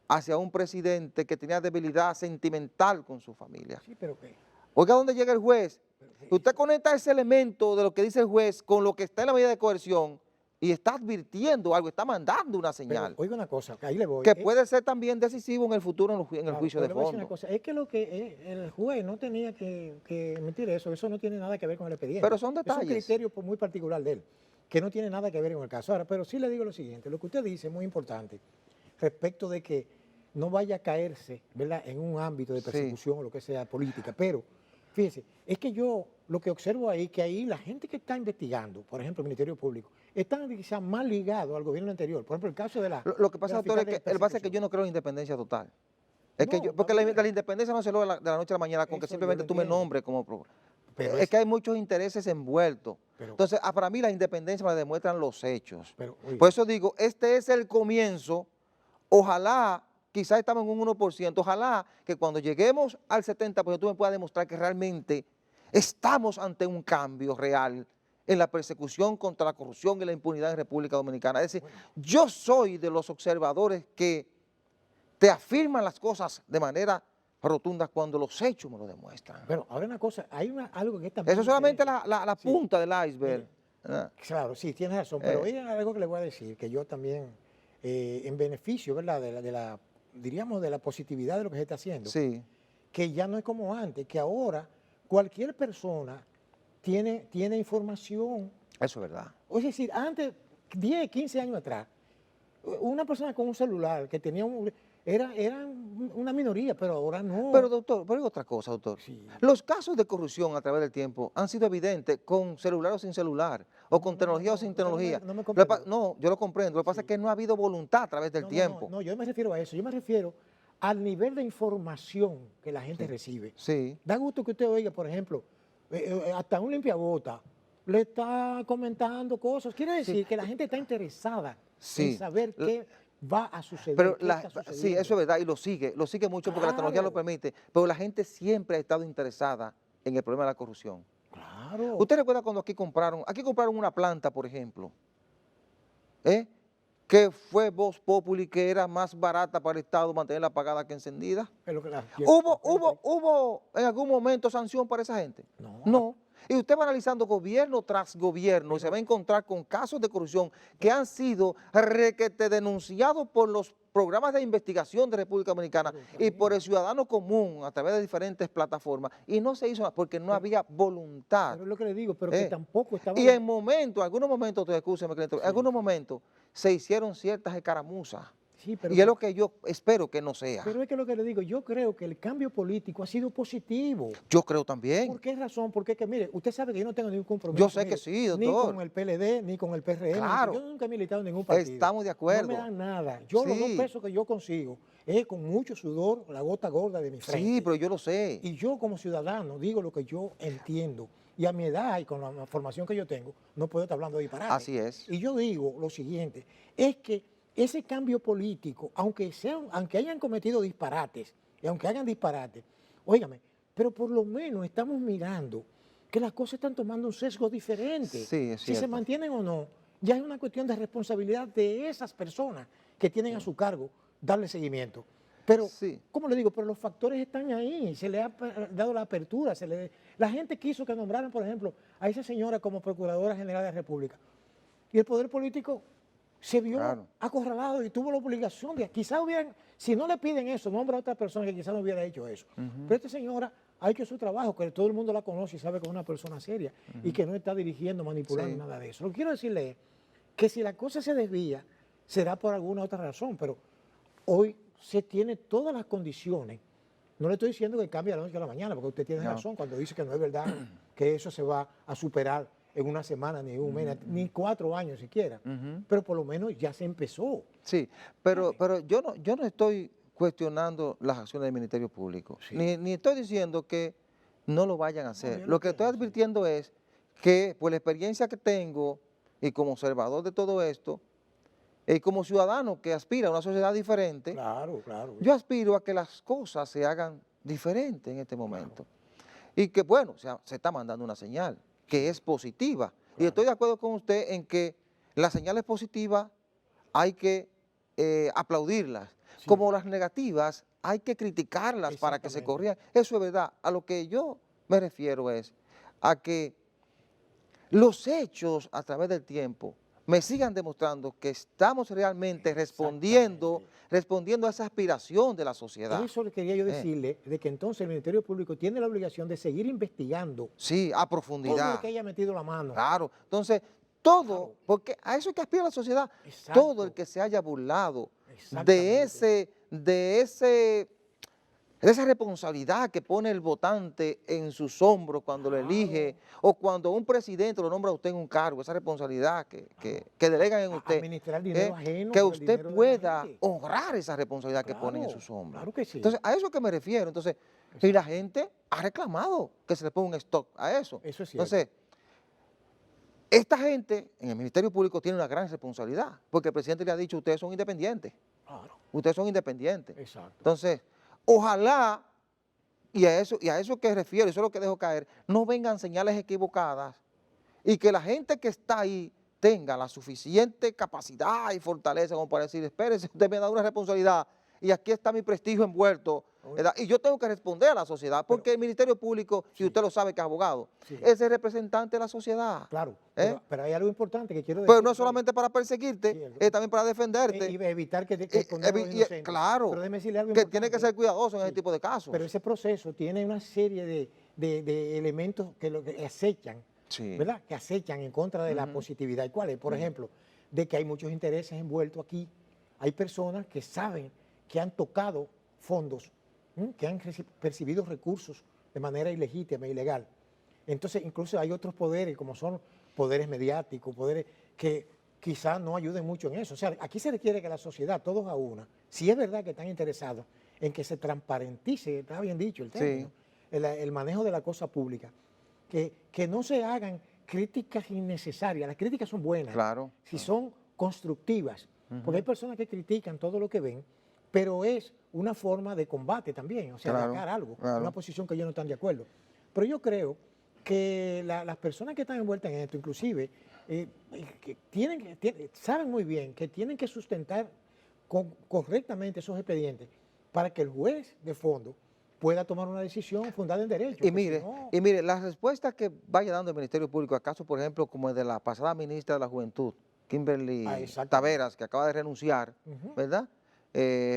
[SPEAKER 1] hacia un presidente que tenía debilidad sentimental con su familia.
[SPEAKER 2] Sí, pero ¿qué?
[SPEAKER 1] Oiga, ¿dónde llega el juez? Usted conecta ese elemento de lo que dice el juez con lo que está en la medida de coerción y está advirtiendo algo, está mandando una señal.
[SPEAKER 2] Pero, oiga una cosa, ahí le voy.
[SPEAKER 1] Que puede ser también decisivo en el futuro en el juicio de fondo.
[SPEAKER 2] Le voy a decir una cosa, es que el juez no tenía que emitir eso no tiene nada que ver con el expediente.
[SPEAKER 1] Pero son detalles.
[SPEAKER 2] Es un criterio muy particular de él, que no tiene nada que ver con el caso. Ahora, pero sí le digo lo siguiente, lo que usted dice es muy importante respecto de que no vaya a caerse, ¿verdad?, en un ámbito de persecución o lo que sea política, pero fíjese, es que yo lo que observo ahí, que ahí la gente que está investigando, por ejemplo, el Ministerio Público, están quizás más ligados al gobierno anterior. Por ejemplo, el caso de la...
[SPEAKER 1] Lo que pasa, doctor, es que el base es que yo no creo en independencia total. Es no, que porque la independencia no se logra de la noche a la mañana con que simplemente tú me nombres como... Pero es que hay muchos intereses envueltos. Entonces, para mí la independencia me la demuestran los hechos. Por eso digo, este es el comienzo. Ojalá, quizás estamos en un 1%, ojalá que cuando lleguemos al 70%, tú me puedas demostrar que realmente estamos ante un cambio real en la persecución contra la corrupción y la impunidad en República Dominicana. Es decir, yo soy de los observadores que te afirman las cosas de manera rotunda cuando los hechos me lo demuestran.
[SPEAKER 2] Pero ahora una cosa, hay algo que está...
[SPEAKER 1] Eso es solamente la punta del iceberg.
[SPEAKER 2] Claro, sí, tienes razón, pero hay algo que le voy a decir, que yo también, en beneficio, ¿verdad?, diríamos, de la positividad de lo que se está haciendo, que ya no es como antes, que ahora cualquier persona tiene información.
[SPEAKER 1] Eso es verdad.
[SPEAKER 2] Es decir, antes, 10, 15 años atrás, una persona con un celular que tenía era una minoría, pero ahora no.
[SPEAKER 1] Pero doctor, pero hay otra cosa, doctor. Sí. Los casos de corrupción a través del tiempo han sido evidentes con celular o sin celular, o con tecnología o sin tecnología. No, yo lo comprendo. Lo que pasa es que no ha habido voluntad a través del tiempo.
[SPEAKER 2] No, yo me refiero a eso. Yo me refiero al nivel de información que la gente recibe.
[SPEAKER 1] Sí.
[SPEAKER 2] Da gusto que usted oiga, por ejemplo, hasta un limpiabota le está comentando cosas. Quiere decir
[SPEAKER 1] Sí.
[SPEAKER 2] que la gente está interesada
[SPEAKER 1] Sí.
[SPEAKER 2] en saber qué va a suceder,
[SPEAKER 1] Pero
[SPEAKER 2] qué está
[SPEAKER 1] sí,
[SPEAKER 2] sucediendo.
[SPEAKER 1] eso es verdad, y lo sigue mucho porque la tecnología lo
[SPEAKER 2] Claro.
[SPEAKER 1] permite, pero la gente siempre ha estado interesada en el problema de la corrupción.
[SPEAKER 2] Claro.
[SPEAKER 1] ¿Usted recuerda cuando aquí compraron una planta, por ejemplo, que fue Vox Populi, que era más barata para el Estado mantenerla apagada que encendida?
[SPEAKER 2] Es lo que
[SPEAKER 1] ¿Hubo en algún momento sanción para esa gente?
[SPEAKER 2] No.
[SPEAKER 1] No. Y usted va analizando gobierno tras gobierno y se va a encontrar con casos de corrupción que han sido requete denunciados por los programas de investigación de República Dominicana y por el ciudadano común a través de diferentes plataformas, y no se hizo nada porque no había voluntad.
[SPEAKER 2] Pero es lo que le digo, pero que
[SPEAKER 1] ¿eh?
[SPEAKER 2] tampoco estaba...
[SPEAKER 1] Y en algunos momentos, excúseme, en
[SPEAKER 2] Sí.
[SPEAKER 1] algunos momentos se hicieron ciertas escaramuzas.
[SPEAKER 2] Sí, pero,
[SPEAKER 1] Y es lo que yo espero que no sea.
[SPEAKER 2] pero es que lo que le digo, yo creo que el cambio político ha sido positivo.
[SPEAKER 1] Yo creo también.
[SPEAKER 2] ¿Por qué razón? Porque que mire, usted sabe que yo no tengo ningún compromiso.
[SPEAKER 1] Yo sé
[SPEAKER 2] mire,
[SPEAKER 1] que sí, doctor.
[SPEAKER 2] Ni con el PLD, ni con el PRM.
[SPEAKER 1] Claro.
[SPEAKER 2] Yo nunca he militado en ningún partido.
[SPEAKER 1] Estamos de acuerdo.
[SPEAKER 2] No me dan nada. Yo los 2
[SPEAKER 1] Sí.
[SPEAKER 2] pesos que yo consigo es con mucho sudor, la gota gorda de mi frente.
[SPEAKER 1] Sí, pero yo lo sé.
[SPEAKER 2] Y yo como ciudadano digo lo que yo entiendo. Y a mi edad y con la formación que yo tengo, no puedo estar hablando de disparate.
[SPEAKER 1] Así es.
[SPEAKER 2] Y yo digo lo siguiente, es que ese cambio político, aunque hayan cometido disparates, y aunque hagan disparates, óigame, pero por lo menos estamos mirando que las cosas están tomando un sesgo diferente.
[SPEAKER 1] Sí, es
[SPEAKER 2] si se
[SPEAKER 1] cierto.
[SPEAKER 2] mantienen o no, ya es una cuestión de responsabilidad de esas personas que tienen a su cargo darle seguimiento. Pero,
[SPEAKER 1] Sí.
[SPEAKER 2] ¿cómo le digo? Pero los factores están ahí, se le ha dado la apertura, la gente quiso que nombraran, por ejemplo, a esa señora como Procuradora General de la República. Y el poder político se vio acorralado y tuvo la obligación de, quizás si no le piden eso, nombra a otra persona que quizás no hubiera hecho eso. Pero esta señora ha hecho su trabajo, que todo el mundo la conoce y sabe que es una persona seria y que no está dirigiendo, manipulando, nada de eso. Lo que quiero decirle es que si la cosa se desvía, será por alguna otra razón, pero hoy se tiene todas las condiciones. No le estoy diciendo que cambie de la noche a la mañana, porque usted tiene razón cuando dice que no es verdad que eso se va a superar en una semana, ni en un mes, ni 4 años siquiera. Pero por lo menos ya se empezó.
[SPEAKER 1] Sí, pero yo no estoy cuestionando las acciones del Ministerio Público, ni estoy diciendo que no lo vayan a hacer. Lo que estoy advirtiendo es que por la experiencia que tengo y como observador de todo esto, y como ciudadano que aspira a una sociedad diferente,
[SPEAKER 2] Claro.
[SPEAKER 1] yo aspiro a que las cosas se hagan diferentes en este momento. Y que, bueno, se está mandando una señal que es positiva. Y estoy de acuerdo con usted en que las señales positivas hay que aplaudirlas. Como las negativas hay que criticarlas para que se corrijan. Eso es verdad. A lo que yo me refiero es a que los hechos a través del tiempo me sigan demostrando que estamos realmente respondiendo a esa aspiración de la sociedad.
[SPEAKER 2] Eso le quería yo decirle, de que entonces el Ministerio Público tiene la obligación de seguir investigando.
[SPEAKER 1] Sí, a
[SPEAKER 2] Todo
[SPEAKER 1] profundidad.
[SPEAKER 2] lo que haya metido la mano.
[SPEAKER 1] Claro. Entonces, todo, porque a eso es que aspira la sociedad,
[SPEAKER 2] Exacto.
[SPEAKER 1] todo el que se haya burlado de esa responsabilidad que pone el votante en sus hombros cuando lo elige, o cuando un presidente lo nombra a usted en un cargo, esa responsabilidad que delegan en usted,
[SPEAKER 2] Administrar dinero ajeno
[SPEAKER 1] que
[SPEAKER 2] por el
[SPEAKER 1] usted
[SPEAKER 2] dinero de la
[SPEAKER 1] pueda
[SPEAKER 2] gente.
[SPEAKER 1] honrar esa responsabilidad que ponen en sus hombros.
[SPEAKER 2] Claro que sí.
[SPEAKER 1] Entonces, a eso es que me refiero. Entonces, y la gente ha reclamado que se le ponga un stop a eso.
[SPEAKER 2] Eso es cierto.
[SPEAKER 1] Entonces, esta gente en el Ministerio Público tiene una gran responsabilidad, porque el presidente le ha dicho, ustedes son independientes.
[SPEAKER 2] Claro.
[SPEAKER 1] Ustedes son independientes.
[SPEAKER 2] Exacto.
[SPEAKER 1] Entonces, ojalá, y a eso que refiero, eso es lo que dejo caer, no vengan señales equivocadas y que la gente que está ahí tenga la suficiente capacidad y fortaleza como para decir, espérese, usted me ha dado una responsabilidad y aquí está mi prestigio envuelto, ¿verdad? Y yo tengo que responder a la sociedad, porque el Ministerio Público, y usted lo sabe que es abogado, es el representante de la sociedad.
[SPEAKER 2] Claro, pero hay algo importante que quiero decir.
[SPEAKER 1] Pero no es solamente para perseguirte, es también para defenderte.
[SPEAKER 2] Y evitar que poner a los inocentes.
[SPEAKER 1] Claro,
[SPEAKER 2] pero déjeme decirle algo
[SPEAKER 1] que
[SPEAKER 2] importante.
[SPEAKER 1] tiene que ser cuidadoso en ese tipo de casos.
[SPEAKER 2] Pero ese proceso tiene una serie de elementos que lo que acechan, ¿verdad? Que acechan en contra de la positividad. ¿Y cuál es? Por ejemplo, de que hay muchos intereses envueltos aquí. Hay personas que saben que han tocado fondos, que han percibido recursos de manera ilegítima e ilegal. Entonces, incluso hay otros poderes, como son poderes mediáticos, poderes que quizás no ayuden mucho en eso. O sea, aquí se requiere que la sociedad, todos a una, si es verdad que están interesados en que se transparentice, está bien dicho el término, el manejo de la cosa pública, que no se hagan críticas innecesarias. Las críticas son buenas,
[SPEAKER 1] Claro.
[SPEAKER 2] si son constructivas, porque hay personas que critican todo lo que ven, pero es una forma de combate también, o sea,
[SPEAKER 1] Claro,
[SPEAKER 2] de sacar algo,
[SPEAKER 1] claro.
[SPEAKER 2] una posición que ellos no están de acuerdo. Pero yo creo que las personas que están envueltas en esto, inclusive, saben muy bien que tienen que sustentar correctamente esos expedientes para que el juez de fondo pueda tomar una decisión fundada en derecho.
[SPEAKER 1] Y
[SPEAKER 2] porque
[SPEAKER 1] mire,
[SPEAKER 2] si no,
[SPEAKER 1] y mire, las respuestas que vaya dando el Ministerio Público, acaso, por ejemplo, como el de la pasada ministra de la Juventud, Kimberly
[SPEAKER 2] exactamente.
[SPEAKER 1] Taveras, que acaba de renunciar,
[SPEAKER 2] Ujú.
[SPEAKER 1] ¿verdad?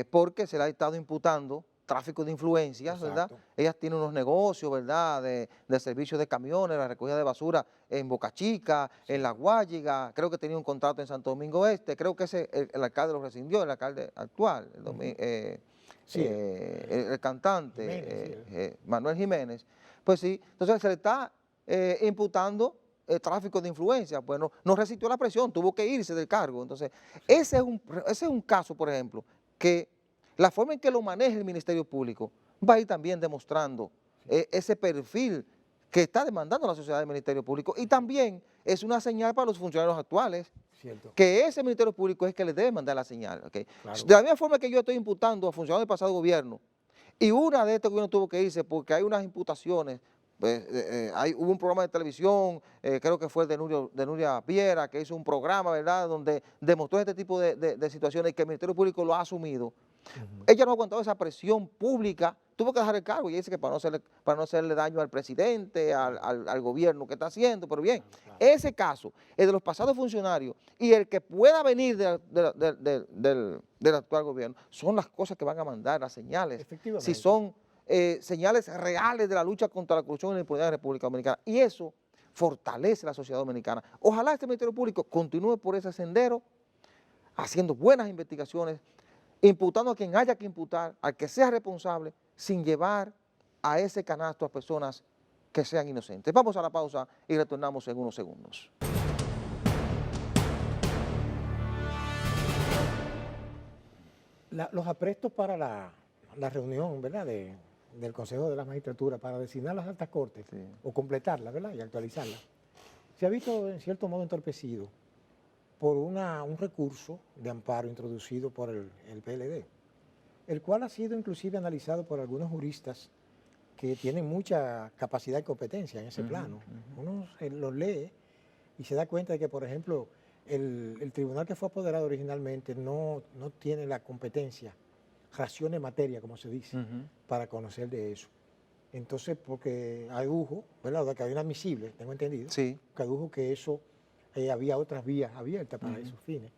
[SPEAKER 1] Porque se le ha estado imputando tráfico de influencias, ¿verdad?
[SPEAKER 2] Exacto.
[SPEAKER 1] Ella tiene unos negocios, ¿verdad? De servicio de camiones, la recogida de basura en Boca Chica, en La Guayiga, creo que tenía un contrato en Santo Domingo Este, creo que ese el alcalde lo rescindió, el alcalde actual,
[SPEAKER 2] Sí,
[SPEAKER 1] el cantante
[SPEAKER 2] Jiménez,
[SPEAKER 1] Manuel Jiménez, pues sí, entonces se le está imputando tráfico de influencia, pues no resistió la presión, tuvo que irse del cargo. Entonces, ese es un caso, por ejemplo, que la forma en que lo maneja el Ministerio Público va a ir también demostrando ese perfil que está demandando la sociedad del Ministerio Público, y también es una señal para los funcionarios actuales,
[SPEAKER 2] cierto.
[SPEAKER 1] que ese Ministerio Público es el que le debe mandar la señal. ¿Okay?
[SPEAKER 2] Claro.
[SPEAKER 1] De la misma forma que yo estoy imputando a funcionarios del pasado gobierno, y una de este gobierno tuvo que irse porque hay unas imputaciones, pues, hubo un programa de televisión, creo que fue el de Nuria Piera, que hizo un programa, ¿verdad?, donde demostró este tipo de situaciones y que el Ministerio Público lo ha asumido. Ella no ha aguantado esa presión pública, tuvo que dejar el cargo, y dice que para no hacerle daño al presidente, al gobierno que está haciendo, pero bien, ese caso, el de los pasados funcionarios y el que pueda venir del actual gobierno, son las cosas que van a mandar las señales,
[SPEAKER 2] Efectivamente.
[SPEAKER 1] si son señales reales de la lucha contra la corrupción y la impunidad en la República Dominicana, y eso fortalece la sociedad dominicana. Ojalá este Ministerio Público continúe por ese sendero, haciendo buenas investigaciones, imputando a quien haya que imputar, al que sea responsable, sin llevar a ese canasto a personas que sean inocentes. Vamos a la pausa y retornamos en unos segundos.
[SPEAKER 2] Los aprestos para la reunión, ¿verdad?, del Consejo de la Magistratura para designar las altas cortes,
[SPEAKER 1] Sí.
[SPEAKER 2] o completarlas, ¿verdad?, y actualizarlas, se ha visto en cierto modo entorpecido por un recurso de amparo introducido por el PLD, el cual ha sido inclusive analizado por algunos juristas que tienen mucha capacidad y competencia en ese plano. Uno los lee y se da cuenta de que, por ejemplo, el tribunal que fue apoderado originalmente no tiene la competencia, racione materia, como se dice, para conocer de eso. Entonces, porque adujo, ¿verdad?, que había inadmisible, tengo entendido,
[SPEAKER 1] Sí.
[SPEAKER 2] que adujo que eso había otras vías abiertas para esos fines.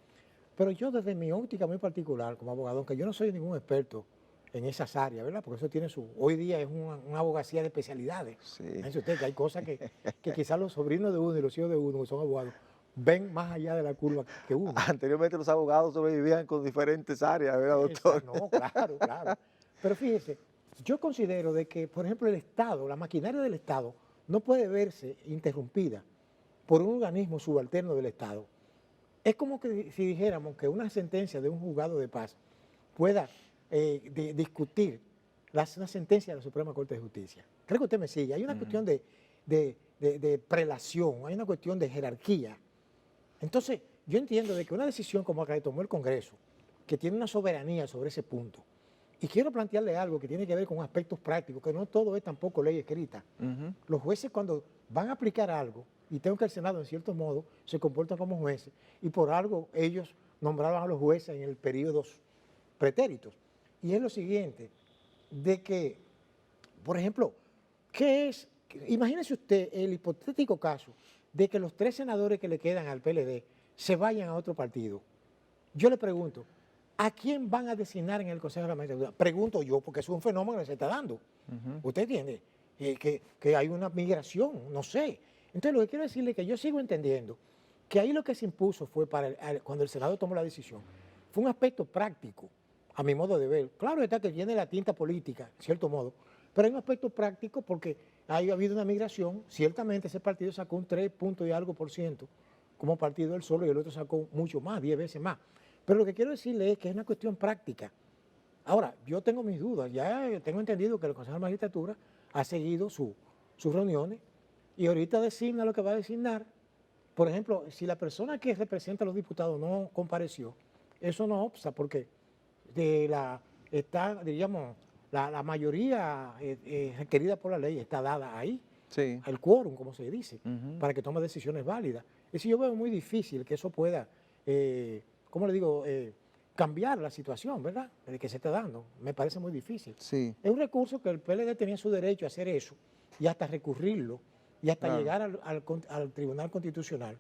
[SPEAKER 2] Pero yo, desde mi óptica muy particular como abogado, aunque yo no soy ningún experto en esas áreas, ¿verdad?, porque eso tiene hoy día es una abogacía de especialidades.
[SPEAKER 1] Sí.
[SPEAKER 2] Fíjense usted que hay cosas que quizás los sobrinos de uno y los hijos de uno, que son abogados, ven más allá de la curva que uno.
[SPEAKER 1] Anteriormente los abogados sobrevivían con diferentes áreas, ¿verdad, doctor?
[SPEAKER 2] No, claro, claro. Pero fíjese, yo considero de que, por ejemplo, el Estado, la maquinaria del Estado, no puede verse interrumpida por un organismo subalterno del Estado. Es como que si dijéramos que una sentencia de un juzgado de paz pueda discutir una sentencia de la Suprema Corte de Justicia. Creo que usted me sigue. Hay una cuestión de prelación, hay una cuestión de jerarquía. Entonces, yo entiendo de que una decisión como la que tomó el Congreso, que tiene una soberanía sobre ese punto, y quiero plantearle algo que tiene que ver con aspectos prácticos, que no todo es tampoco ley escrita. Los jueces, cuando van a aplicar algo, y tengo que el Senado en cierto modo se comportan como jueces, y por algo ellos nombraban a los jueces en el periodos pretéritos. Y es lo siguiente, de que, por ejemplo, imagínese usted el hipotético caso de que los 3 senadores que le quedan al PLD se vayan a otro partido. Yo le pregunto, ¿a quién van a designar en el Consejo de la Magistratura? Pregunto yo, porque es un fenómeno que se está dando. ¿Usted entiende? Que hay una migración, no sé. Entonces, lo que quiero decirle es que yo sigo entendiendo que ahí lo que se impuso fue, cuando el Senado tomó la decisión, fue un aspecto práctico, a mi modo de ver. Claro está que tiene la tinta política, en cierto modo, pero hay un aspecto práctico porque ha habido una migración. Ciertamente ese partido sacó un 3 puntos y algo por ciento como partido del solo, y el otro sacó mucho más, 10 veces más. Pero lo que quiero decirle es que es una cuestión práctica. Ahora, yo tengo mis dudas. Ya tengo entendido que el Consejo de la Magistratura ha seguido sus reuniones y ahorita designa lo que va a designar. Por ejemplo, si la persona que representa a los diputados no compareció, eso no obsta porque diríamos, la mayoría requerida por la ley está dada ahí,
[SPEAKER 1] Sí.
[SPEAKER 2] el quórum, como se dice,
[SPEAKER 1] Ujú.
[SPEAKER 2] para que tome decisiones válidas. Es decir, yo veo muy difícil que eso pueda, ¿cómo le digo?, cambiar la situación, ¿verdad?, que se está dando. Me parece muy difícil.
[SPEAKER 1] Sí,
[SPEAKER 2] Es un recurso que el PLD tenía su derecho a hacer eso y hasta recurrirlo y hasta
[SPEAKER 1] claro.
[SPEAKER 2] llegar al Tribunal Constitucional.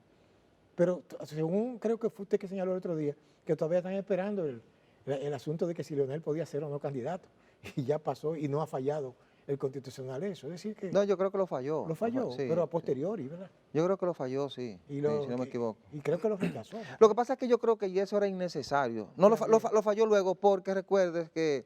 [SPEAKER 2] Pero según creo que fue usted que señaló el otro día, que todavía están esperando el asunto de que si Leonel podía ser o no candidato. Y ya pasó y no ha fallado el Constitucional eso. Es decir, que
[SPEAKER 1] No, yo creo que lo falló.
[SPEAKER 2] lo falló,
[SPEAKER 1] Sí,
[SPEAKER 2] pero a
[SPEAKER 1] sí.
[SPEAKER 2] posteriori, ¿verdad?
[SPEAKER 1] Yo creo que lo falló, sí,
[SPEAKER 2] Y,
[SPEAKER 1] sí,
[SPEAKER 2] lo,
[SPEAKER 1] si no me
[SPEAKER 2] que-
[SPEAKER 1] equivoco.
[SPEAKER 2] y creo que lo rechazó, ¿no?
[SPEAKER 1] Lo que pasa es que yo creo que ya eso era innecesario. No, lo falló luego porque recuerdes que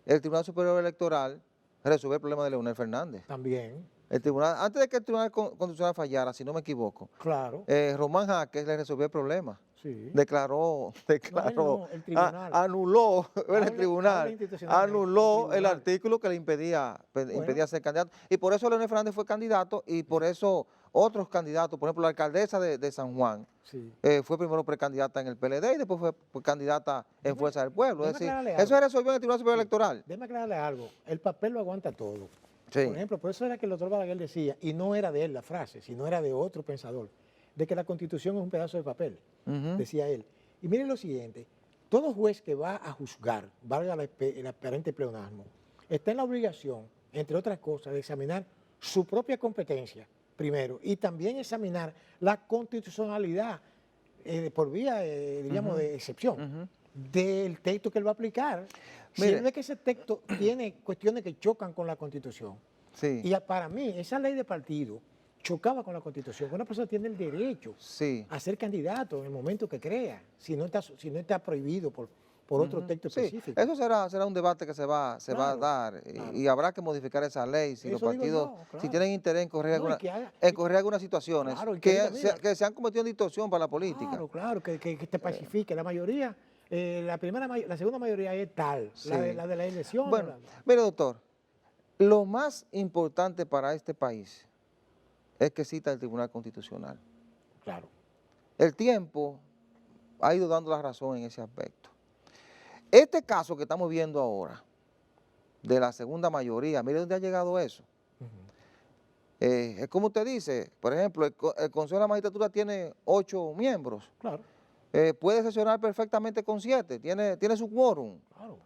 [SPEAKER 1] el Tribunal Superior Electoral resolvió el problema de Leonel Fernández.
[SPEAKER 2] También,
[SPEAKER 1] El tribunal, antes de que el Tribunal Constitucional fallara, si no me equivoco,
[SPEAKER 2] claro,
[SPEAKER 1] Román Jaques le resolvió el problema.
[SPEAKER 2] sí.
[SPEAKER 1] Declaró,
[SPEAKER 2] No, él no, el tribunal.
[SPEAKER 1] anuló, el
[SPEAKER 2] Habla
[SPEAKER 1] tribunal,
[SPEAKER 2] institucionalmente, el
[SPEAKER 1] anuló el
[SPEAKER 2] tribunal.
[SPEAKER 1] artículo que le impedía
[SPEAKER 2] Bueno,
[SPEAKER 1] ser candidato. Y por eso Leonel Fernández fue candidato y por eso otros candidatos, por ejemplo, la alcaldesa de San Juan,
[SPEAKER 2] sí.
[SPEAKER 1] fue primero precandidata en el PLD y después fue candidata en
[SPEAKER 2] Déjeme-
[SPEAKER 1] Fuerza del Pueblo. Es
[SPEAKER 2] déjeme
[SPEAKER 1] decir,
[SPEAKER 2] aclararle
[SPEAKER 1] eso se
[SPEAKER 2] algo.
[SPEAKER 1] resolvió en el Tribunal Superior Electoral.
[SPEAKER 2] Déjeme aclararle algo. El papel lo aguanta todo.
[SPEAKER 1] Sí.
[SPEAKER 2] Por ejemplo, por eso era que el doctor Balaguer decía, y no era de él la frase, sino era de otro pensador, de que la Constitución es un pedazo de papel,
[SPEAKER 1] Ujú.
[SPEAKER 2] decía él. Y miren lo siguiente, todo juez que va a juzgar, valga el aparente pleonasmo, está en la obligación, entre otras cosas, de examinar su propia competencia, primero, y también examinar la constitucionalidad por vía, diríamos, de excepción,
[SPEAKER 1] Ujú.
[SPEAKER 2] del texto que él va a aplicar. Si
[SPEAKER 1] Mire.
[SPEAKER 2] él ve que ese texto tiene cuestiones que chocan con la Constitución,
[SPEAKER 1] Sí,
[SPEAKER 2] y para mí esa ley de partido chocaba con la Constitución, que una persona tiene el derecho
[SPEAKER 1] sí.
[SPEAKER 2] a ser candidato en el momento que crea, si no está prohibido por otro texto
[SPEAKER 1] Sí,
[SPEAKER 2] específico.
[SPEAKER 1] eso será un debate que se va a
[SPEAKER 2] Claro,
[SPEAKER 1] dar
[SPEAKER 2] claro.
[SPEAKER 1] y habrá que modificar esa ley si los
[SPEAKER 2] Eso digo
[SPEAKER 1] partidos,
[SPEAKER 2] yo,
[SPEAKER 1] si
[SPEAKER 2] claro.
[SPEAKER 1] tienen interés en corregir,
[SPEAKER 2] No, y que haga-
[SPEAKER 1] en corregir algunas situaciones
[SPEAKER 2] Claro, y que diga, mira,
[SPEAKER 1] que se han cometido en distorsión para la política.
[SPEAKER 2] claro, claro, que te pacifique. La mayoría, la segunda mayoría es tal,
[SPEAKER 1] Sí.
[SPEAKER 2] la de la elección.
[SPEAKER 1] Bueno, mire doctor, lo más importante para este país es que exista el Tribunal Constitucional.
[SPEAKER 2] Claro.
[SPEAKER 1] El tiempo ha ido dando la razón en ese aspecto. Este caso que estamos viendo ahora, de la segunda mayoría, mire dónde ha llegado eso.
[SPEAKER 2] Ujú.
[SPEAKER 1] Es como usted dice, por ejemplo, el Consejo de la Magistratura tiene 8 miembros,
[SPEAKER 2] Claro,
[SPEAKER 1] puede sesionar perfectamente con 7, tiene su quórum,
[SPEAKER 2] claro.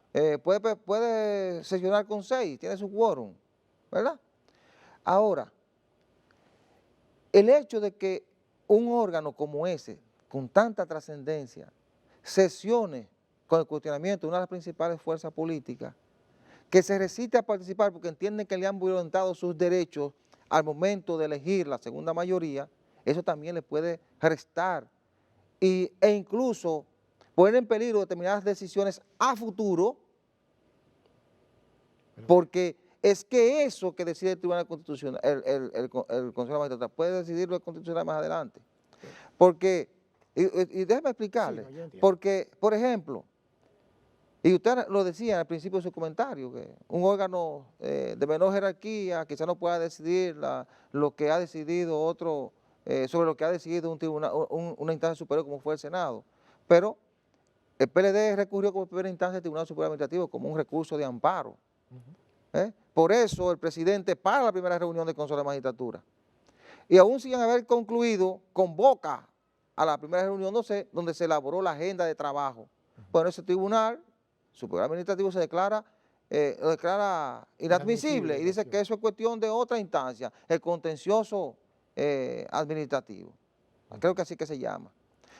[SPEAKER 1] puede sesionar con 6, tiene su quórum, ¿verdad? Ahora, el hecho de que un órgano como ese, con tanta trascendencia, sesione con el cuestionamiento de una de las principales fuerzas políticas, que se resiste a participar porque entienden que le han violentado sus derechos al momento de elegir la segunda mayoría, eso también le puede restar e incluso poner en peligro determinadas decisiones a futuro, porque es que eso que decide el Tribunal Constitucional, el Consejo de la Magistratura, puede decidirlo el Constitucional más adelante. Porque, y déjeme explicarle,
[SPEAKER 2] Sí, no, yo entiendo.
[SPEAKER 1] porque, por ejemplo, y usted lo decía al principio de su comentario, que un órgano de menor jerarquía quizá no pueda decidir lo que ha decidido otro, sobre lo que ha decidido un tribunal, una instancia superior como fue el Senado. Pero el PLD recurrió como primera instancia al Tribunal Superior Administrativo como un recurso de amparo. Por eso el presidente para la primera reunión del Consejo de la Magistratura. Y aún sin haber concluido, convoca a la primera reunión donde se elaboró la agenda de trabajo. Bueno, ese tribunal superior administrativo lo declara inadmisible y dice que eso es cuestión de otra instancia, el contencioso administrativo. Creo que así que se llama.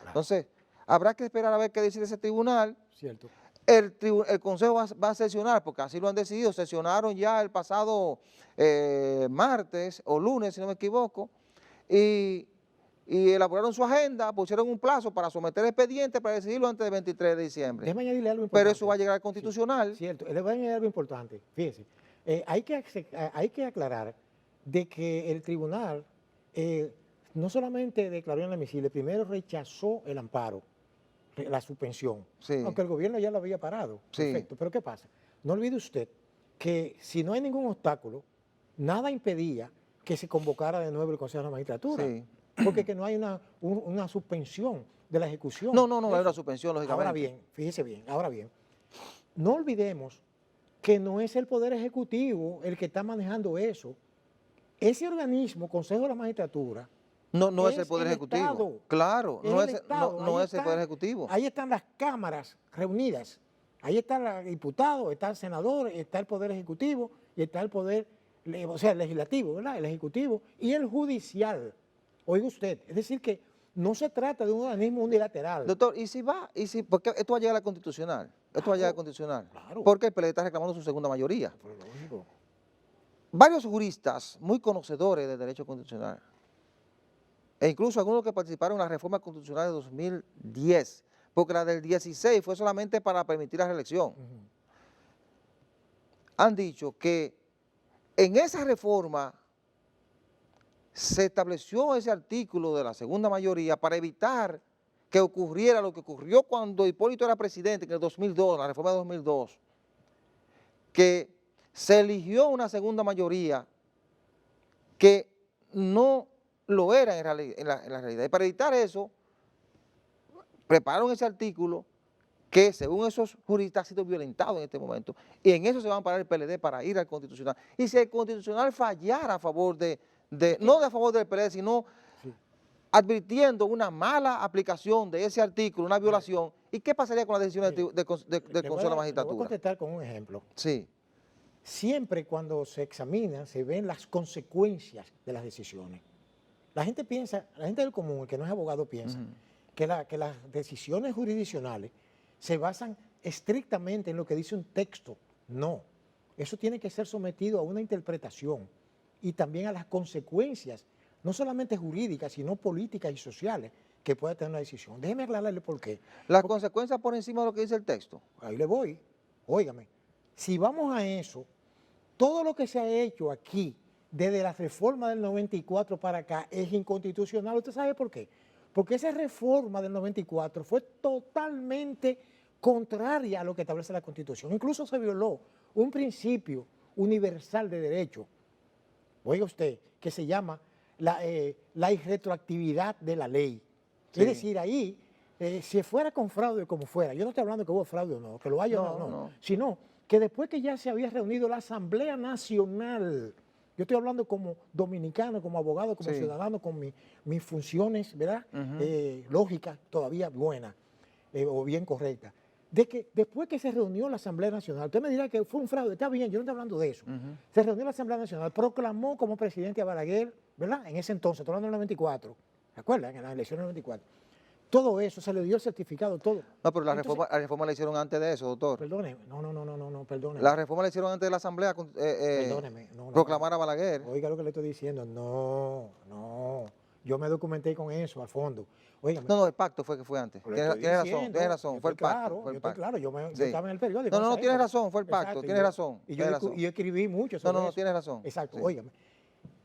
[SPEAKER 1] Entonces, habrá que esperar a ver qué decide ese tribunal.
[SPEAKER 2] Cierto.
[SPEAKER 1] El Consejo va a sesionar, porque así lo han decidido, sesionaron ya el pasado martes o lunes, si no me equivoco, y elaboraron su agenda, pusieron un plazo para someter el expediente para decidirlo antes del 23 de diciembre.
[SPEAKER 2] Déjame añadirle algo importante.
[SPEAKER 1] Pero eso va a llegar al Constitucional.
[SPEAKER 2] Sí, cierto, le voy a añadir algo importante. Fíjese, hay que aclarar de que el tribunal no solamente declaró inadmisible, primero rechazó el amparo, la suspensión,
[SPEAKER 1] Sí.
[SPEAKER 2] aunque el gobierno ya lo había parado.
[SPEAKER 1] Sí.
[SPEAKER 2] Perfecto, pero ¿qué pasa? No olvide usted que si no hay ningún obstáculo, nada impedía que se convocara de nuevo el Consejo de la Magistratura.
[SPEAKER 1] Sí.
[SPEAKER 2] Porque que no hay una suspensión de la ejecución.
[SPEAKER 1] No hay una suspensión, lógicamente.
[SPEAKER 2] Ahora bien, fíjese bien, no olvidemos que no es el Poder Ejecutivo el que está manejando eso. Ese organismo, Consejo de la Magistratura,
[SPEAKER 1] No es el Poder Ejecutivo.
[SPEAKER 2] Estado.
[SPEAKER 1] Claro, no es el
[SPEAKER 2] Ahí
[SPEAKER 1] Poder Ejecutivo.
[SPEAKER 2] Ahí están las cámaras reunidas. Ahí está el diputado, está el senador, está el Poder Ejecutivo y está el Poder, o sea, el Legislativo, ¿verdad? El Ejecutivo y el Judicial. Oiga usted, es decir que no se trata de un organismo unilateral.
[SPEAKER 1] Doctor, porque esto va a llegar a la Constitucional. Esto va a llegar a la Constitucional.
[SPEAKER 2] Claro.
[SPEAKER 1] Porque el PLD está reclamando su segunda mayoría.
[SPEAKER 2] Pero lógico.
[SPEAKER 1] Varios juristas muy conocedores del derecho constitucional, e incluso algunos que participaron en la reforma constitucional de 2010, porque la del 16 fue solamente para permitir la reelección, han dicho que en esa reforma se estableció ese artículo de la segunda mayoría para evitar que ocurriera lo que ocurrió cuando Hipólito era presidente en el 2002, la reforma de 2002, que se eligió una segunda mayoría que no lo era en la realidad. Y para evitar eso, prepararon ese artículo que, según esos juristas, ha sido violentado en este momento. Y en eso se van a parar el PLD para ir al Constitucional. Y si el Constitucional fallara a favor no a favor del PLD, sino advirtiendo una mala aplicación de ese artículo, una violación, ¿y qué pasaría con las decisiones del Consejo de la
[SPEAKER 2] Le voy a
[SPEAKER 1] Magistratura?
[SPEAKER 2] contestar con un ejemplo.
[SPEAKER 1] Sí.
[SPEAKER 2] Siempre cuando se examina, se ven las consecuencias de las decisiones. La gente piensa, la gente del común, el que no es abogado, piensa que las decisiones jurisdiccionales se basan estrictamente en lo que dice un texto. No, eso tiene que ser sometido a una interpretación y también a las consecuencias, no solamente jurídicas, sino políticas y sociales que pueda tener una decisión. Déjeme aclararle por qué.
[SPEAKER 1] Las consecuencias por encima de lo que dice el texto.
[SPEAKER 2] Ahí le voy. Óigame, si vamos a eso, todo lo que se ha hecho aquí desde la reforma del 94 para acá es inconstitucional. ¿Usted sabe por qué? Porque esa reforma del 94 fue totalmente contraria a lo que establece la Constitución. Incluso se violó un principio universal de derecho, oiga usted, que se llama la irretroactividad de la ley.
[SPEAKER 1] Sí.
[SPEAKER 2] Es decir, ahí, si fuera con fraude como fuera, yo no estoy hablando que hubo fraude o no, que lo haya o no, sino que después que ya se había reunido la Asamblea Nacional, yo estoy hablando como dominicano, como abogado, como ciudadano, con mis funciones, ¿verdad? Lógicas, todavía buenas o bien correctas. De que después que se reunió la Asamblea Nacional, usted me dirá que fue un fraude, está bien, yo no estoy hablando de eso. Se reunió la Asamblea Nacional, proclamó como presidente a Balaguer, ¿verdad? En ese entonces, estoy hablando del 94, ¿se acuerdan? En las elecciones del 94. Todo eso, se le dio el certificado, todo.
[SPEAKER 1] No, pero la reforma la hicieron antes de eso, doctor.
[SPEAKER 2] Perdóneme, no, perdóneme.
[SPEAKER 1] La reforma la hicieron antes de la Asamblea
[SPEAKER 2] Perdóneme.
[SPEAKER 1] proclamar a Balaguer.
[SPEAKER 2] Oiga lo que le estoy diciendo, no. Yo me documenté con eso a fondo. Óigame.
[SPEAKER 1] No, el pacto fue que fue antes. Tienes razón, fue el pacto.
[SPEAKER 2] Claro, yo estaba en el periódico.
[SPEAKER 1] No, tienes razón, fue el pacto,
[SPEAKER 2] Exacto,
[SPEAKER 1] tienes razón.
[SPEAKER 2] Y yo escribí mucho sobre eso.
[SPEAKER 1] No, tienes razón.
[SPEAKER 2] Exacto,
[SPEAKER 1] Sí.
[SPEAKER 2] óigame.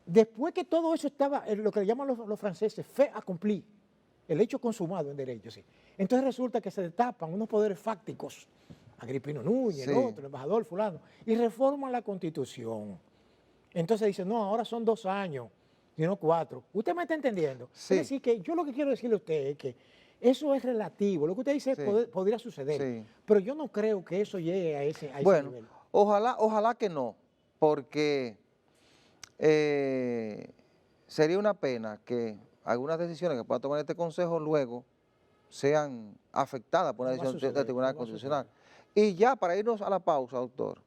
[SPEAKER 2] Después que todo eso estaba, lo que le llaman los franceses, fait accompli, el hecho consumado en derecho, sí. Entonces resulta que se destapan unos poderes fácticos, Agripino Núñez, el otro, el embajador fulano, y reforman la Constitución. Entonces dicen, no, ahora son 2 años, y no 4. ¿Usted me está entendiendo?
[SPEAKER 1] Sí.
[SPEAKER 2] Es decir, que yo lo que quiero decirle a usted es que eso es relativo. Lo que usted dice podría suceder,
[SPEAKER 1] Sí.
[SPEAKER 2] pero yo no creo que eso llegue a ese
[SPEAKER 1] Bueno,
[SPEAKER 2] nivel.
[SPEAKER 1] ojalá que no, porque sería una pena que algunas decisiones que pueda tomar este Consejo luego sean afectadas por una
[SPEAKER 2] No va a
[SPEAKER 1] decisión del
[SPEAKER 2] suceder,
[SPEAKER 1] Tribunal
[SPEAKER 2] no va a
[SPEAKER 1] Constitucional. Y ya para irnos a la pausa, doctor,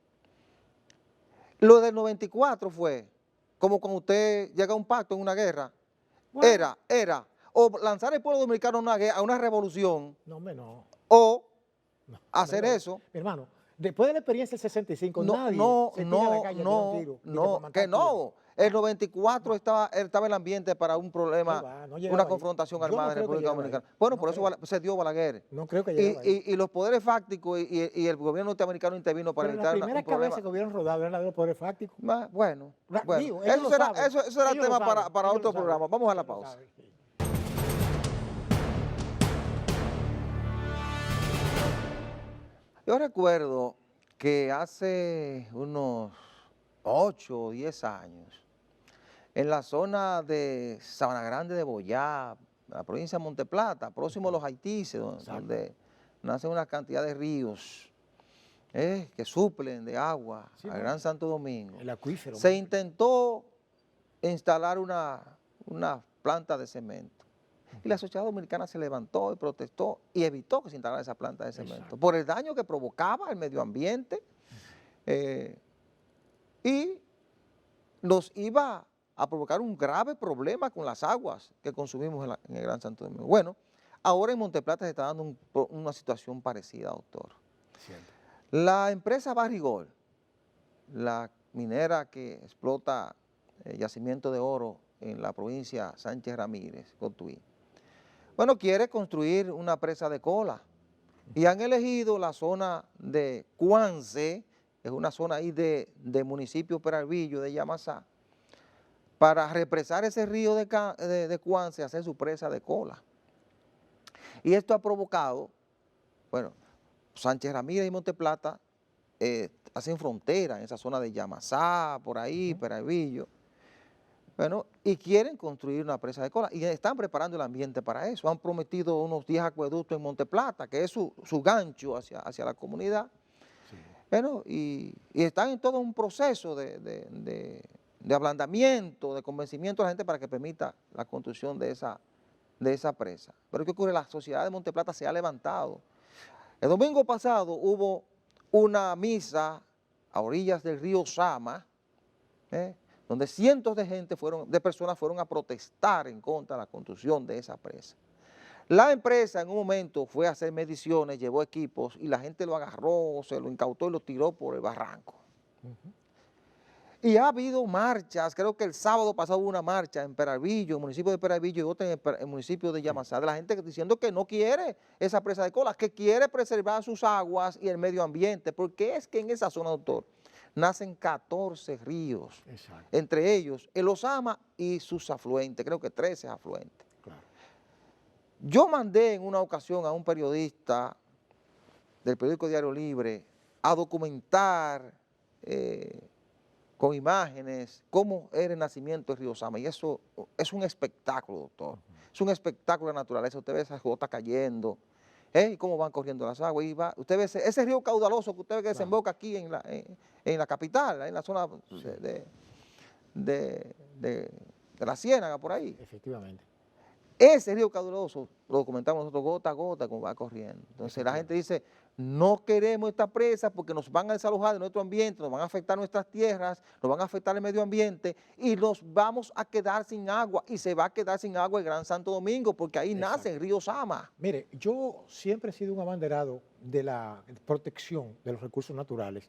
[SPEAKER 1] lo del 94 fue como cuando usted llega a un pacto en una guerra,
[SPEAKER 2] Bueno.
[SPEAKER 1] era o lanzar al pueblo dominicano a una revolución
[SPEAKER 2] No, hombre, no.
[SPEAKER 1] o
[SPEAKER 2] No,
[SPEAKER 1] hacer
[SPEAKER 2] pero,
[SPEAKER 1] eso.
[SPEAKER 2] mi hermano, después de la experiencia del 65, nadie se tira a la calle a tirar un tiro, ni para matar
[SPEAKER 1] que
[SPEAKER 2] tiros.
[SPEAKER 1] no. El 94 estaba el ambiente para un problema,
[SPEAKER 2] No llegaba
[SPEAKER 1] una
[SPEAKER 2] ahí.
[SPEAKER 1] confrontación
[SPEAKER 2] Yo no
[SPEAKER 1] armada en
[SPEAKER 2] creo que
[SPEAKER 1] República
[SPEAKER 2] llegaba ahí.
[SPEAKER 1] Dominicana. Bueno,
[SPEAKER 2] No
[SPEAKER 1] por eso
[SPEAKER 2] creo.
[SPEAKER 1] se dio Balaguer.
[SPEAKER 2] No creo que llegaba ahí.
[SPEAKER 1] Y los poderes fácticos y el gobierno norteamericano intervino para
[SPEAKER 2] Pero
[SPEAKER 1] evitar
[SPEAKER 2] la primera
[SPEAKER 1] un problema.
[SPEAKER 2] cabeza que hubieran rodado era la de los poderes fácticos.
[SPEAKER 1] Bueno,
[SPEAKER 2] Digo, ellos
[SPEAKER 1] eso
[SPEAKER 2] lo saben.
[SPEAKER 1] eso será
[SPEAKER 2] Ellos
[SPEAKER 1] tema
[SPEAKER 2] lo saben.
[SPEAKER 1] para
[SPEAKER 2] Ellos
[SPEAKER 1] otro
[SPEAKER 2] lo saben.
[SPEAKER 1] programa. Vamos a la
[SPEAKER 2] Ellos lo
[SPEAKER 1] pausa.
[SPEAKER 2] saben, sí.
[SPEAKER 1] Yo recuerdo que hace unos 8 o 10 años, en la zona de Sabana Grande de Boyá, la provincia de Monteplata, próximo a los Haitises, donde nacen una cantidad de ríos que suplen de agua
[SPEAKER 2] Sí,
[SPEAKER 1] al
[SPEAKER 2] ¿no?
[SPEAKER 1] Gran Santo Domingo.
[SPEAKER 2] El acuífero.
[SPEAKER 1] Se intentó instalar una planta de cemento. Y la sociedad dominicana se levantó y protestó y evitó que se instalara esa planta de cemento.
[SPEAKER 2] Exacto.
[SPEAKER 1] Por el daño que provocaba al medio ambiente y nos iba a provocar un grave problema con las aguas que consumimos en el Gran Santo Domingo. Bueno, ahora en Monteplata se está dando una situación parecida, doctor.
[SPEAKER 2] Cierto.
[SPEAKER 1] La empresa Barrigol, la minera que explota yacimiento de oro en la provincia Sánchez Ramírez, Cotuí, bueno, quiere construir una presa de cola y han elegido la zona de Cuance, es una zona ahí de municipio Peralvillo, de Yamasá, para represar ese río de Cuance y hacer su presa de cola. Y esto ha provocado, bueno, Sánchez Ramírez y Monteplata hacen frontera en esa zona de Yamasá, por ahí, Peralvillo, bueno, y quieren construir una presa de cola y están preparando el ambiente para eso. Han prometido unos 10 acueductos en Monteplata, que es su gancho hacia la comunidad. Sí. Bueno, y están en todo un proceso de ablandamiento, de convencimiento a la gente para que permita la construcción de esa presa. Pero ¿qué ocurre? La sociedad de Monteplata se ha levantado. El domingo pasado hubo una misa a orillas del río Sama, donde cientos de personas fueron a protestar en contra de la construcción de esa presa. La empresa en un momento fue a hacer mediciones, llevó equipos y la gente lo agarró, se lo incautó y lo tiró por el barranco. Y ha habido marchas, creo que el sábado pasado hubo una marcha en Peralvillo, en el municipio de Peralvillo y otra en el municipio de Yamasá, de la gente diciendo que no quiere esa presa de cola, que quiere preservar sus aguas y el medio ambiente, porque es que en esa zona, doctor, nacen 14 ríos, exacto, entre ellos el Osama y sus afluentes, creo que 13 afluentes. Claro. Yo mandé en una ocasión a un periodista del periódico Diario Libre a documentar con imágenes cómo era el nacimiento del río Osama, y eso es un espectáculo, doctor, es un espectáculo de naturaleza. Usted ve esas gotas cayendo, y cómo van corriendo las aguas, y usted ve ese río caudaloso que usted ve que desemboca aquí en la capital, en la zona de la Ciénaga, por ahí.
[SPEAKER 2] Efectivamente.
[SPEAKER 1] Ese río caudaloso lo documentamos nosotros gota a gota como va corriendo. Entonces la gente dice, no queremos esta presa porque nos van a desalojar de nuestro ambiente, nos van a afectar nuestras tierras, nos van a afectar el medio ambiente y nos vamos a quedar sin agua, y se va a quedar sin agua el Gran Santo Domingo porque ahí nace el río Sama.
[SPEAKER 2] Mire, yo siempre he sido un abanderado de la protección de los recursos naturales.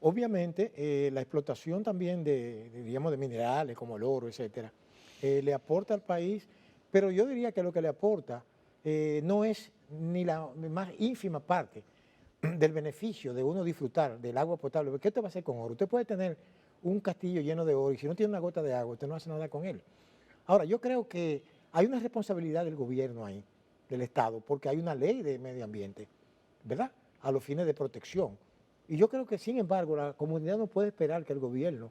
[SPEAKER 2] Obviamente, la explotación también digamos, de minerales como el oro, etcétera, le aporta al país, pero yo diría que lo que le aporta no es ni la más ínfima parte del beneficio de uno disfrutar del agua potable. ¿Qué usted va a hacer con oro? Usted puede tener un castillo lleno de oro y si no tiene una gota de agua, usted no hace nada con él. Ahora, yo creo que hay una responsabilidad del gobierno ahí, del Estado, porque hay una ley de medio ambiente, ¿verdad?, a los fines de protección. Y yo creo que, sin embargo, la comunidad no puede esperar que el gobierno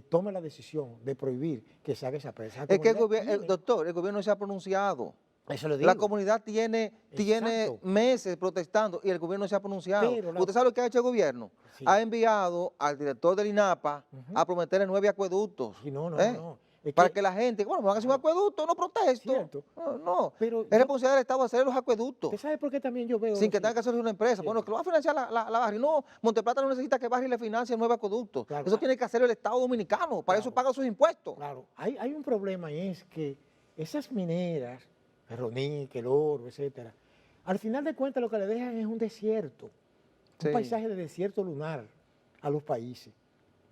[SPEAKER 2] tome la decisión de prohibir que se haga esa presa.
[SPEAKER 1] Es que doctor, el gobierno se ha pronunciado.
[SPEAKER 2] Eso lo digo.
[SPEAKER 1] La comunidad tiene meses protestando y el gobierno se ha pronunciado. ¿Usted sabe lo que ha hecho el gobierno? Sí. Ha enviado al director del INAPA a prometerle 9 acueductos. Sí, no. Para que la gente, bueno, me van a hacer un acueducto, no protesto. Cierto. No. Pero es responsabilidad del Estado hacer los acueductos.
[SPEAKER 2] ¿Usted sabe por qué también yo veo?
[SPEAKER 1] Sin que tenga que hacerlo una empresa. Cierto. Bueno, que lo va a financiar la Barri. No, Monteplata no necesita que Barri le financie 9 acueductos. Claro, eso tiene que hacer el Estado dominicano. Para eso paga sus impuestos.
[SPEAKER 2] Claro. Hay un problema y es que esas mineras, el oro, etcétera, al final de cuentas lo que le dejan es un desierto, un paisaje de desierto lunar a los países.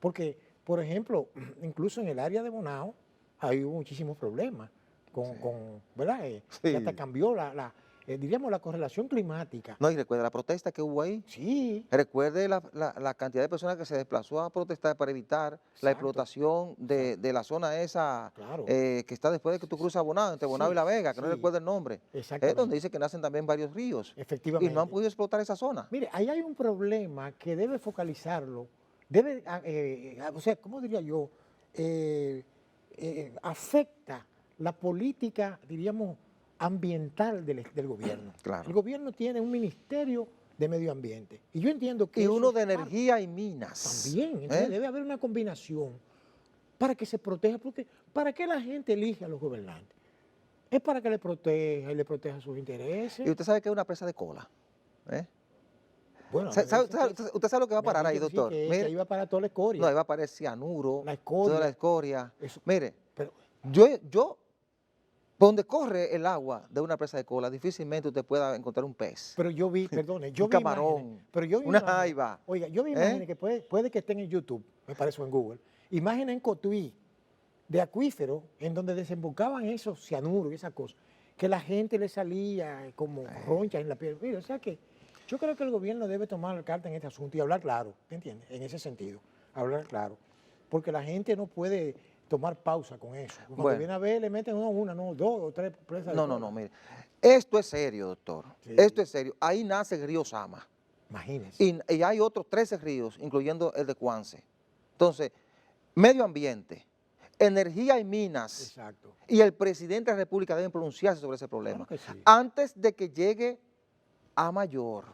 [SPEAKER 2] Porque, por ejemplo, incluso en el área de Bonao hay muchísimos problemas ¿verdad? Que hasta cambió diríamos, la correlación climática.
[SPEAKER 1] No, y recuerda la protesta que hubo ahí.
[SPEAKER 2] Sí.
[SPEAKER 1] Recuerde la cantidad de personas que se desplazó a protestar para evitar la explotación de la zona esa, que está después de que tú cruzas Bonao, entre Bonao y La Vega, que no recuerdo el nombre. Exactamente. Donde dice que nacen también varios ríos.
[SPEAKER 2] Efectivamente.
[SPEAKER 1] Y no han podido explotar esa zona.
[SPEAKER 2] Mire, ahí hay un problema que debe focalizarlo, o sea, ¿cómo diría yo? afecta la política, diríamos, ambiental del gobierno.
[SPEAKER 1] Claro.
[SPEAKER 2] El gobierno tiene un ministerio de medio ambiente. Y yo entiendo que
[SPEAKER 1] Y
[SPEAKER 2] eso
[SPEAKER 1] uno
[SPEAKER 2] es
[SPEAKER 1] de
[SPEAKER 2] parte
[SPEAKER 1] energía y minas.
[SPEAKER 2] también. Entonces debe haber una combinación para que se proteja. Porque ¿para qué la gente elige a los gobernantes? Es para que le proteja y le proteja sus intereses.
[SPEAKER 1] Y usted sabe que es una presa de cola.
[SPEAKER 2] Bueno,
[SPEAKER 1] ¿Usted sabe lo que va a
[SPEAKER 2] me han
[SPEAKER 1] parar ahí,
[SPEAKER 2] dicho, sí,
[SPEAKER 1] doctor?
[SPEAKER 2] que
[SPEAKER 1] Mire,
[SPEAKER 2] ahí va para toda la escoria.
[SPEAKER 1] no, ahí va a parar cianuro,
[SPEAKER 2] La escoria.
[SPEAKER 1] toda la escoria.
[SPEAKER 2] Eso.
[SPEAKER 1] Mire,
[SPEAKER 2] Pero,
[SPEAKER 1] yo, donde corre el agua de una presa de cola, difícilmente usted pueda encontrar un pez.
[SPEAKER 2] pero yo vi, perdone, yo
[SPEAKER 1] Un
[SPEAKER 2] vi
[SPEAKER 1] camarón,
[SPEAKER 2] imágenes, pero yo vi
[SPEAKER 1] una
[SPEAKER 2] imágenes.
[SPEAKER 1] jaiba.
[SPEAKER 2] Oiga, yo vi imágenes que puede que estén en YouTube, me parece, o en Google. Imágenes en Cotuí, de acuíferos, en donde desembocaban esos cianuros y esas cosas, que la gente le salía como ronchas en la piel. Mira, o sea que yo creo que el gobierno debe tomar carta en este asunto y hablar claro, ¿te entiendes? En ese sentido, hablar claro. Porque la gente no puede tomar pausa con eso. Cuando
[SPEAKER 1] Bueno.
[SPEAKER 2] viene a ver, le meten no, 2 o 3 presas de
[SPEAKER 1] No,
[SPEAKER 2] cola.
[SPEAKER 1] mire. Esto es serio, doctor.
[SPEAKER 2] Sí.
[SPEAKER 1] Esto es serio. Ahí nace el río Sama.
[SPEAKER 2] Imagínense.
[SPEAKER 1] Y hay otros 13 ríos, incluyendo el de Cuance. Entonces, medio ambiente, energía y minas.
[SPEAKER 2] Exacto.
[SPEAKER 1] Y el presidente de la República deben pronunciarse sobre ese problema.
[SPEAKER 2] Claro que sí.
[SPEAKER 1] Antes de que llegue a mayor.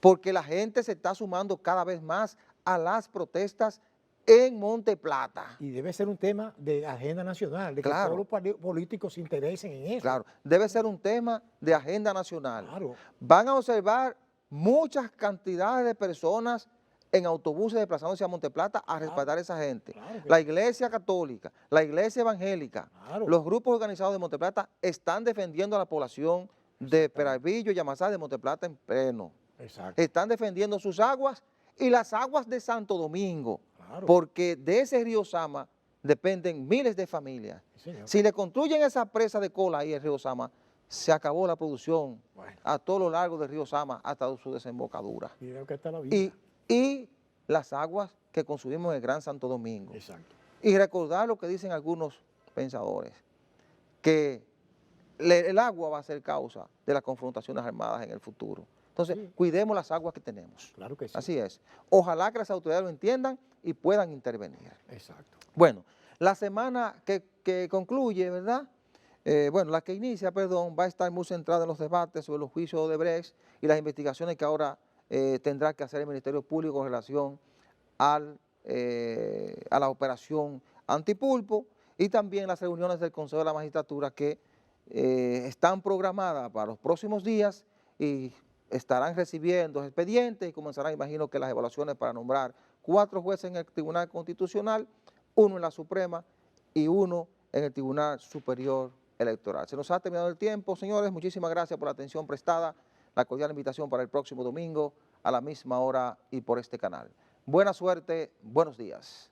[SPEAKER 1] Porque la gente se está sumando cada vez más a las protestas en Monte Plata.
[SPEAKER 2] Y debe ser un tema de agenda nacional, de que
[SPEAKER 1] Claro.
[SPEAKER 2] todos los políticos se interesen en eso.
[SPEAKER 1] Claro, debe ser un tema de agenda nacional.
[SPEAKER 2] Claro.
[SPEAKER 1] Van a observar muchas cantidades de personas en autobuses desplazándose a Monte Plata a respaldar a esa gente.
[SPEAKER 2] Claro que
[SPEAKER 1] La
[SPEAKER 2] sí.
[SPEAKER 1] iglesia católica, la iglesia evangélica,
[SPEAKER 2] Claro.
[SPEAKER 1] los grupos organizados de Monte Plata están defendiendo a la población de Peralvillo y Yamasá de Monte Plata en pleno.
[SPEAKER 2] Exacto.
[SPEAKER 1] Están defendiendo sus aguas y las aguas de Santo Domingo,
[SPEAKER 2] Claro.
[SPEAKER 1] porque de ese río Sama dependen miles de familias.
[SPEAKER 2] Sí, señor.
[SPEAKER 1] Si le construyen esa presa de cola ahí el río Sama, se acabó la producción
[SPEAKER 2] Bueno.
[SPEAKER 1] a todo lo largo del río Sama hasta su desembocadura.
[SPEAKER 2] Y creo que está la vida.
[SPEAKER 1] Y las aguas que consumimos en el Gran Santo Domingo.
[SPEAKER 2] Exacto.
[SPEAKER 1] Y recordar lo que dicen algunos pensadores, que el agua va a ser causa de las confrontaciones armadas en el futuro. Entonces,
[SPEAKER 2] Sí.
[SPEAKER 1] cuidemos las aguas que tenemos.
[SPEAKER 2] Claro que sí.
[SPEAKER 1] Así es. Ojalá que las autoridades lo entiendan y puedan intervenir.
[SPEAKER 2] Exacto.
[SPEAKER 1] Bueno, la semana que concluye, ¿verdad? La que inicia, perdón, va a estar muy centrada en los debates sobre los juicios de Odebrecht y las investigaciones que ahora tendrá que hacer el Ministerio Público en relación a la operación Antipulpo y también las reuniones del Consejo de la Magistratura que están programadas para los próximos días y estarán recibiendo expedientes y comenzarán, imagino que las evaluaciones para nombrar 4 jueces en el Tribunal Constitucional, 1 en la Suprema y 1 en el Tribunal Superior Electoral. Se nos ha terminado el tiempo, señores. Muchísimas gracias por la atención prestada. La cordial invitación para el próximo domingo a la misma hora y por este canal. Buena suerte, buenos días.